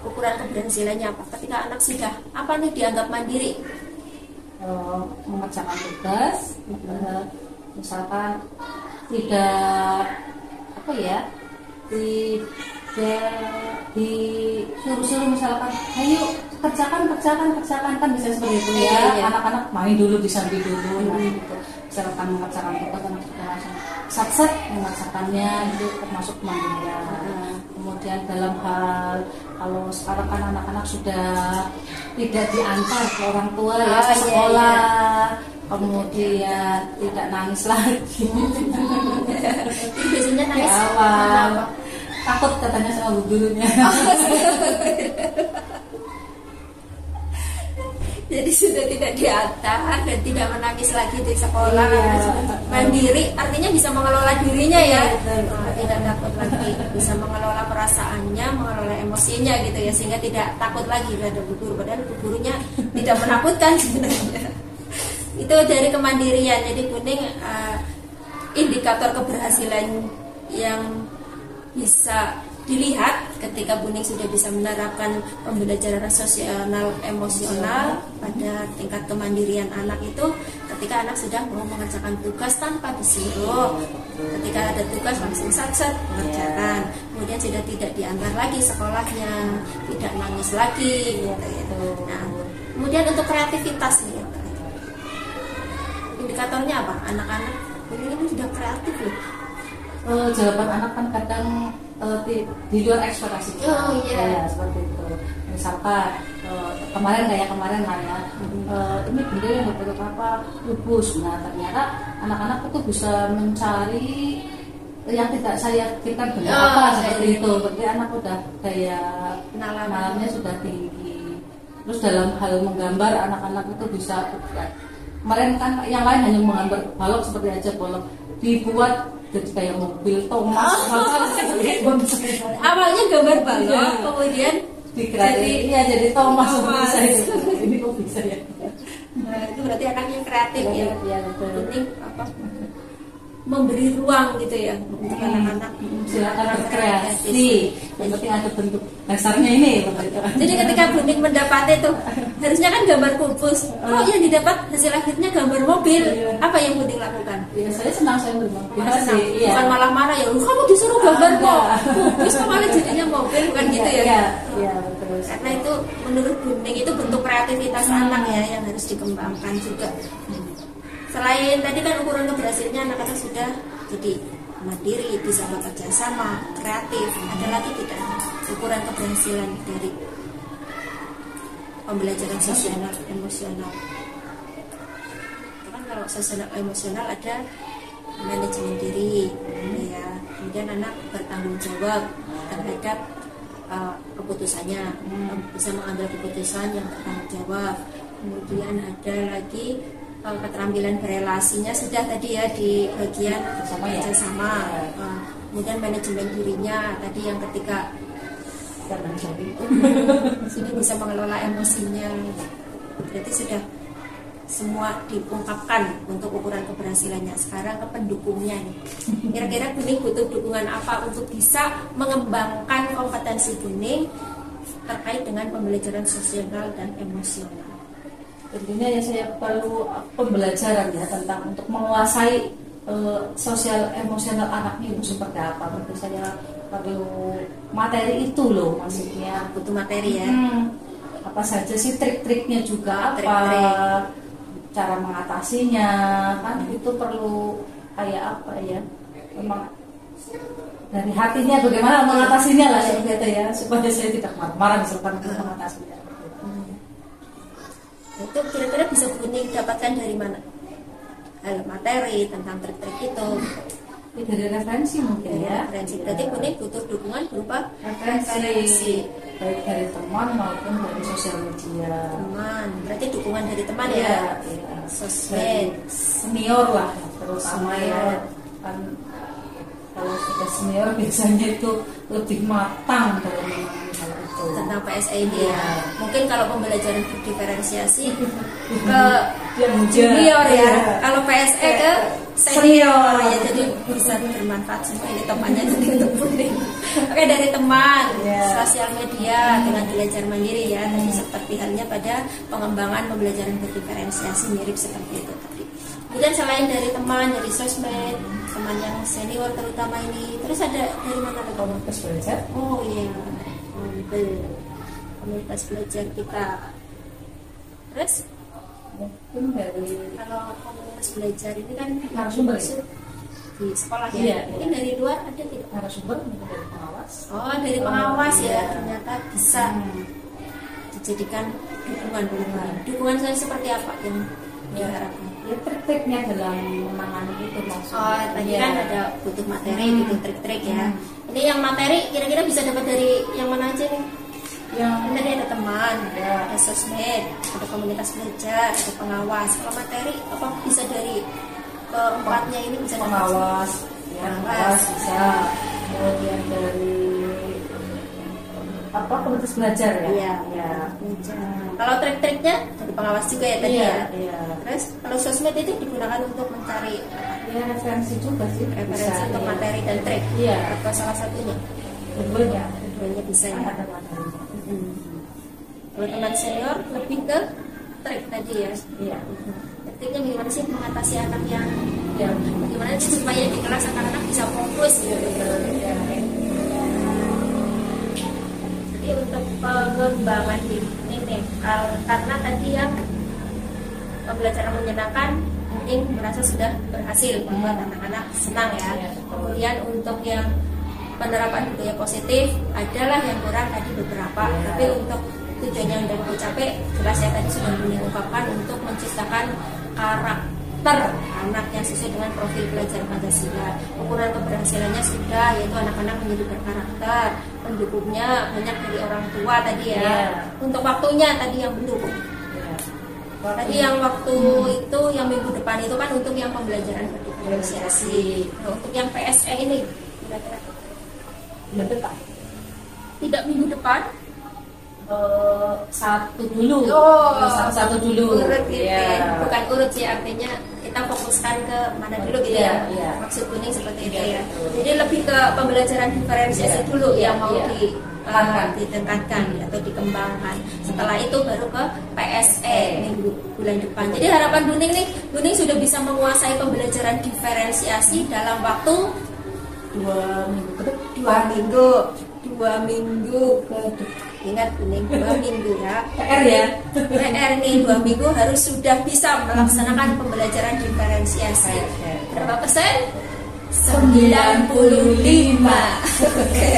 ukuran keberhasilannya apa? Ketika anak sudah apa nih dianggap mandiri? Mengerjakan tugas, misalkan tidak disuruh misalkan ayo kerjakan kan bisa seperti itu ya. Anak-anak main dulu disambi dulu gitu. Misalkan mengerjakan tugas anak sudah langsung sat mengerjakannya, itu termasuk kemandirian. Kemudian dalam hal kalau sekarang kan anak-anak sudah tidak diantar ke orang tua ya ke sekolah, kemudian tidak nangis lagi. Biasanya nangis awal Takut katanya sama bu gurunya. Jadi sudah tidak diantar dan tidak menangis lagi di sekolah. Iya. Mandiri artinya bisa mengelola dirinya ya. Betul. Tidak takut lagi, bisa mengelola perasaannya, mengelola emosinya gitu ya, sehingga tidak takut lagi pada bu guru. Padahal bu gurunya tidak menakutkan sebenarnya. Itu dari kemandirian. Jadi kuning indikator keberhasilan yang bisa dilihat ketika Buning sudah bisa menerapkan pembelajaran sosial emosional pada tingkat kemandirian anak itu ketika anak sudah mau mengerjakan tugas tanpa disuruh, ketika ada tugas langsung sat-sat mengerjakan, kemudian sudah tidak diantar lagi sekolahnya, tidak nangis lagi gitu. Nah, kemudian untuk kreativitas nih, indikatornya apa? Anak-anak ini sudah kreatif loh. Jawaban anak kan kadang di luar ekspektasi kita. Oh, iya. Ya, seperti itu. Misalkan kemarin lah ya, ini benda yang berbentuk apa? Kubus. Nah ternyata anak-anak itu bisa mencari yang tidak saya pikirkan benda apa seperti itu. Berarti anak udah daya nalarnya sudah tinggi. Terus dalam hal menggambar anak-anak itu bisa. Kemarin kan yang lain hanya menggambar balok seperti aja balok dibuat jadi kayak mobil Thomas. Awalnya gambar balok, kemudian jadi Thomas. Ini kok bisa ya? Nah, itu berarti anaknya kreatif ya. Iya, betul. Penting apa? Memberi ruang gitu ya untuk anak-anak. Silakan berkreasi. Yang penting ada bentuk dasarnya ini. Jadi ketika Buning mendapat itu, harusnya kan gambar kubus. Kok yang didapat hasil akhirnya gambar mobil? Apa yang Buning lakukan? Ya, saya senang saya bermotivasi. Iya. Bukan malah marah ya. Kamu disuruh gambar kok kubus, kok malah jadinya mobil, bukan gitu ya? Iya, betul. Karena itu menurut Buning itu bentuk kreativitas anak ya yang harus dikembangkan juga. Selain tadi kan ukuran keberhasilannya anak-anak sudah jadi mandiri, bisa bekerja sama, kreatif. Ada lagi tidak ukuran keberhasilan dari pembelajaran sosial emosional? Kan kalau sosial emosional ada manajemen diri, ya. Kemudian anak bertanggung jawab terhadap keputusannya, bisa mengambil keputusan yang bertanggung jawab. Kemudian ada lagi keterampilan berelasinya sudah tadi ya di bagian kerjasama. Kemudian manajemen dirinya tadi yang ketika sudah bisa mengelola emosinya, berarti sudah semua diungkapkan untuk ukuran keberhasilannya. Sekarang ke pendukungnya nih, kira-kira Buning butuh dukungan apa untuk bisa mengembangkan kompetensi Buning terkait dengan pembelajaran sosial dan emosional? Tentunya ya saya perlu pembelajaran ya tentang untuk menguasai sosial emosional anak ini seperti apa. Tentu saya perlu materi itu loh, maksudnya butuh materi ya. Apa saja sih trik-triknya juga, apa cara mengatasinya, kan itu perlu kayak apa ya, memang dari hatinya bagaimana mengatasinya lah seperti itu ya, supaya saya tidak marah-marah misalkan mengatasinya. Itu kira-kira bisa Buning dapatkan dari mana? Hal materi tentang trik-trik itu dari referensi mungkin ya. Referensi. Berarti Buning butuh dukungan berupa referensi baik dari teman maupun dari sosial media. Teman, berarti dukungan dari teman ya. Sosmed, senior lah terutama ya. Kan kalau sudah senior biasanya itu lebih matang dalam memahami hal itu. Tentang PSE ini ya. Mungkin kalau pembelajaran berdiferensiasi ke junior ya. Kalau PSE ke senior ya, jadi bisa bermanfaat semua ini temannya jadi untuk Buning. Oke, dari teman, sosial media dengan belajar mandiri ya. Tadi seperti halnya pada pengembangan pembelajaran berdiferensiasi mirip seperti itu tadi. Kemudian selain dari teman, dari sosmed, teman yang senior terutama ini, terus ada dari mana lagi? Komunitas belajar. Oh iya, komunitas belajar kita. Terus mungkin dari kalau komunitas belajar ini kan narasumber di sekolah ya. Iya, Mungkin dari luar ada tidak? Narasumber mungkin dari pengawas. Oh, dari pengawas ya. Ternyata bisa dijadikan dukungan. Dukungan saya seperti apa yang diharapkan? Ya trik-triknya dalam menangani itu maksudnya. Oh, tadi kan ada butuh materi, butuh trik-trik ya. Ini yang materi kira-kira bisa dapat dari yang mana aja nih? Yang Kan tadi ada teman, ada sosmed, ada komunitas belajar, ada pengawas. Kalau materi apa bisa dari keempatnya ini bisa dapat? pengawas, ya, pengawas bisa. Kemudian dari apa komunitas belajar ya? Iya, Ya. Kalau trik-triknya dari pengawas juga ya tadi Iya, ya. iya. Terus kalau sosmed itu digunakan untuk mencari Ya referensi juga sih. referensi Bisa, untuk iya. materi dan trik. Iya. Apa salah satunya? Keduanya. Keduanya bisa ya. Ada materinya. Kalau teman senior lebih ke trik tadi ya. Iya. Triknya gimana sih mengatasi anak yang Ya. gimana sih supaya di kelas anak-anak bisa fokus gitu. Ya. Jadi untuk pengembangan ini karena tadi yang pembelajaran menyenangkan mungkin merasa sudah berhasil membuat anak-anak senang ya. Kemudian untuk yang penerapan budaya positif adalah yang kurang tadi beberapa, tapi untuk tujuan yang sudah dicapai jelas ya tadi sudah diungkapkan untuk menciptakan karakter anak yang sesuai dengan profil belajar Pancasila. Ukuran keberhasilannya sudah, yaitu anak-anak menjadi berkarakter, pendukungnya banyak dari orang tua tadi ya. Iya. Untuk waktunya tadi yang belum. Tadi yang waktu itu yang minggu depan itu kan untuk yang pembelajaran berdiferensiasi. Nah, untuk yang PSE ini kira-kira tidak minggu depan. Satu dulu. Satu dulu. Urut gitu. Iya. Bukan urut sih, artinya kita fokuskan ke mana dulu gitu ya. Iya. Maksud kuning seperti itu Iya, ya. betul. Jadi lebih ke pembelajaran diferensiasi Iya. dulu yang mau Iya. ditingkatkan atau dikembangkan. Setelah itu baru ke PSE minggu bulan depan. Jadi harapan Buning nih, Buning sudah bisa menguasai pembelajaran diferensiasi dalam waktu 2 minggu ke ingat Buning 2 minggu ya. PR ya. PR nih 2 minggu harus sudah bisa melaksanakan pembelajaran diferensiasi. Berapa persen? 95. Oke,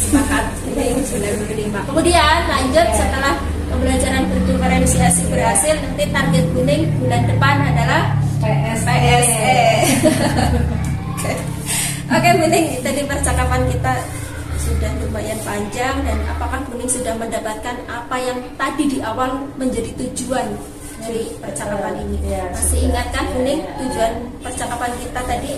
sepakat. Ini 95. Kemudian lanjut setelah pembelajaran berdiferensiasi berhasil, nanti target Buning bulan depan adalah PSE. Oke, Buning, tadi percakapan kita sudah lumayan panjang, dan apakah Buning sudah mendapatkan apa yang tadi di awal menjadi tujuan dari percakapan ini? Ya, Masih ingat kan Buning Ya. tujuan percakapan kita tadi?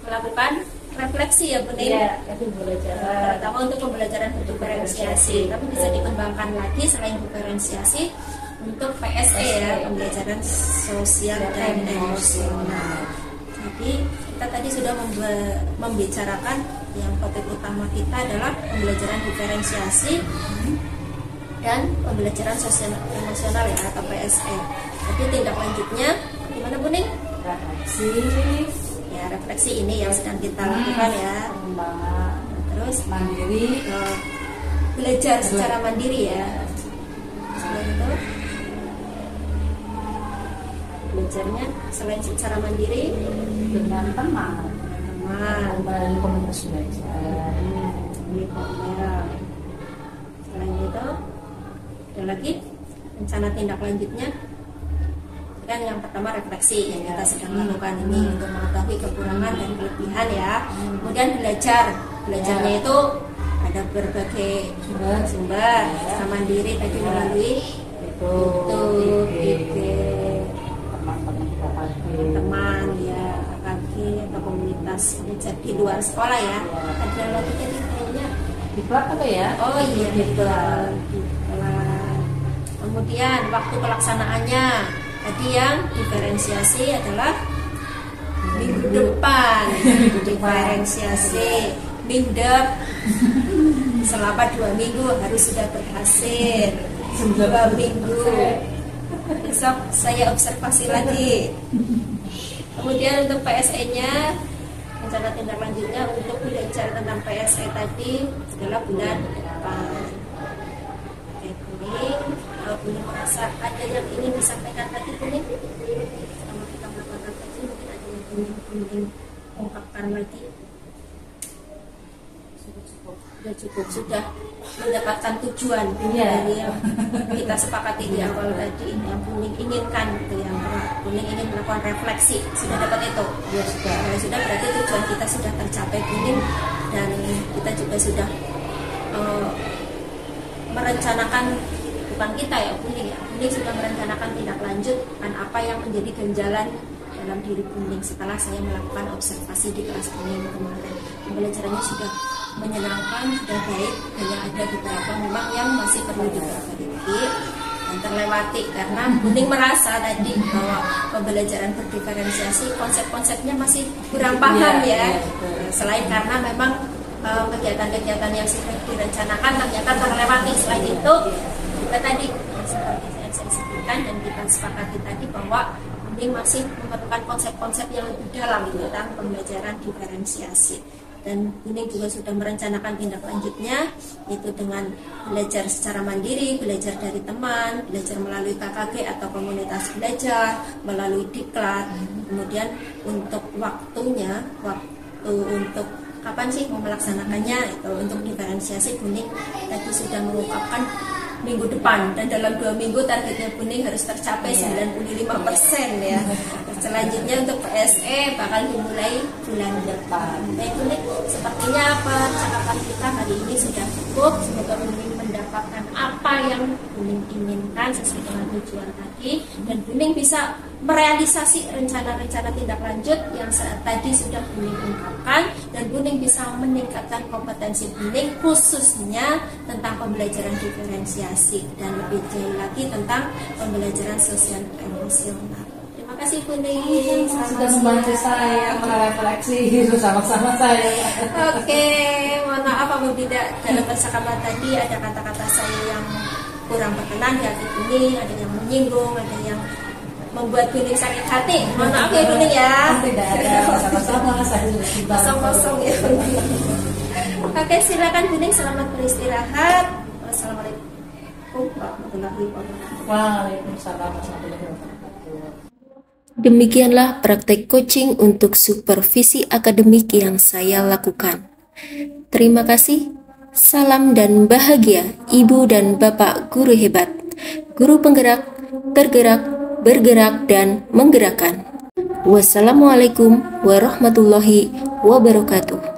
Melakukan refleksi ya Buning. Iya, itu belajar. Terutama untuk pembelajaran diferensiasi, tapi bisa dikembangkan lagi selain diferensiasi untuk PSE ya, pembelajaran sosial dan emosional. Jadi kita tadi sudah membicarakan yang topik utama kita adalah pembelajaran diferensiasi dan pembelajaran sosial emosional ya, atau PSE. Jadi tindak lanjutnya gimana Buning? Refleksi. Ya, refleksi ini yang sedang kita lakukan ya. Pengembangan Terus mandiri. belajar secara mandiri ya. Selain itu belajarnya selain secara mandiri Dengan teman. teman Komunitas belajar. Selain itu ada lagi rencana tindak lanjutnya. Kan yang pertama refleksi yang kita sedang lakukan ini untuk mengetahui kekurangan dan kelebihan ya. Kemudian belajarnya itu ada berbagai sumber secara mandiri tadi melalui Itu teman ya, AKG atau komunitas belajar di luar sekolah ya. Ada lagi tadi kayaknya di belakang apa ya? oh iya betul. Kemudian waktu pelaksanaannya tadi yang diferensiasi adalah minggu depan. Diferensiasi minggu selama 2 minggu harus sudah berhasil. 2 minggu besok saya observasi lagi. Kemudian untuk PSE-nya rencana tindak lanjutnya untuk belajar tentang PSE tadi adalah bulan depan. Kuning, kalau Buning merasa ada yang ingin disampaikan tadi Buning, selama kita melakukan refleksi mungkin ada yang ingin ungkapkan lagi. Sudah cukup. mendapatkan tujuan dari yang kita sepakati di awal tadi, yang kuning inginkan gitu, yang kuning ingin melakukan refleksi, sudah dapat itu? Ya Sudah, berarti tujuan kita sudah tercapai kuning, dan kita juga sudah merencanakan, bukan kita ya, kuning sudah merencanakan tindak lanjut dan apa yang menjadi ganjalan dalam diri kuning setelah saya melakukan observasi di kelas kuning kemarin. Pembelajarannya sudah menyenangkan, sudah baik, hanya ada beberapa memang yang masih perlu diperbaiki dan terlewati karena kuning merasa tadi bahwa pembelajaran berdiferensiasi konsep-konsepnya masih kurang paham ya. Selain karena memang kegiatan-kegiatan yang sudah direncanakan ternyata terlewati. Selain itu kita tadi seperti yang saya sebutkan dan kita sepakati tadi bahwa kuning masih memerlukan konsep-konsep yang lebih dalam tentang pembelajaran diferensiasi, dan kuning juga sudah merencanakan tindak lanjutnya, yaitu dengan belajar secara mandiri, belajar dari teman, belajar melalui KKG atau komunitas belajar, melalui diklat. Kemudian untuk waktunya, waktu untuk kapan sih mau melaksanakannya, itu untuk diferensiasi kuning tadi sudah mengungkapkan minggu depan, dan dalam 2 minggu targetnya kuning harus tercapai 95% ya. Selanjutnya untuk PSE bakal dimulai bulan depan. Baik kuning, sepertinya percakapan kita kali ini sudah cukup. Semoga kuning mendapatkan apa yang kuning inginkan sesuai dengan tujuan tadi, dan kuning bisa merealisasi rencana-rencana tindak lanjut yang tadi sudah kuning ungkapkan, dan kuning bisa meningkatkan kompetensi kuning khususnya tentang pembelajaran diferensiasi dan lebih jauh lagi tentang pembelajaran sosial emosional. Terima kasih kuning, sudah membantu saya merefleksi bersama-sama saya. Oke, mohon maaf apabila dalam percakapan tadi ada kata-kata saya yang kurang berkenan di hati kuning, ada yang menyinggung, ada yang membuat kuning sakit hati. Mohon maaf ya kuning ya. Tidak ada, sama-sama saya sudah kosong-kosong ya. Oke, silakan kuning, selamat beristirahat. Wassalamualaikum warahmatullahi wabarakatuh. Waalaikumsalam warahmatullahi wabarakatuh. Demikianlah praktek coaching untuk supervisi akademik yang saya lakukan. Terima kasih. Salam dan bahagia Ibu dan Bapak guru hebat, guru penggerak, tergerak, bergerak, dan menggerakkan. Wassalamualaikum warahmatullahi wabarakatuh.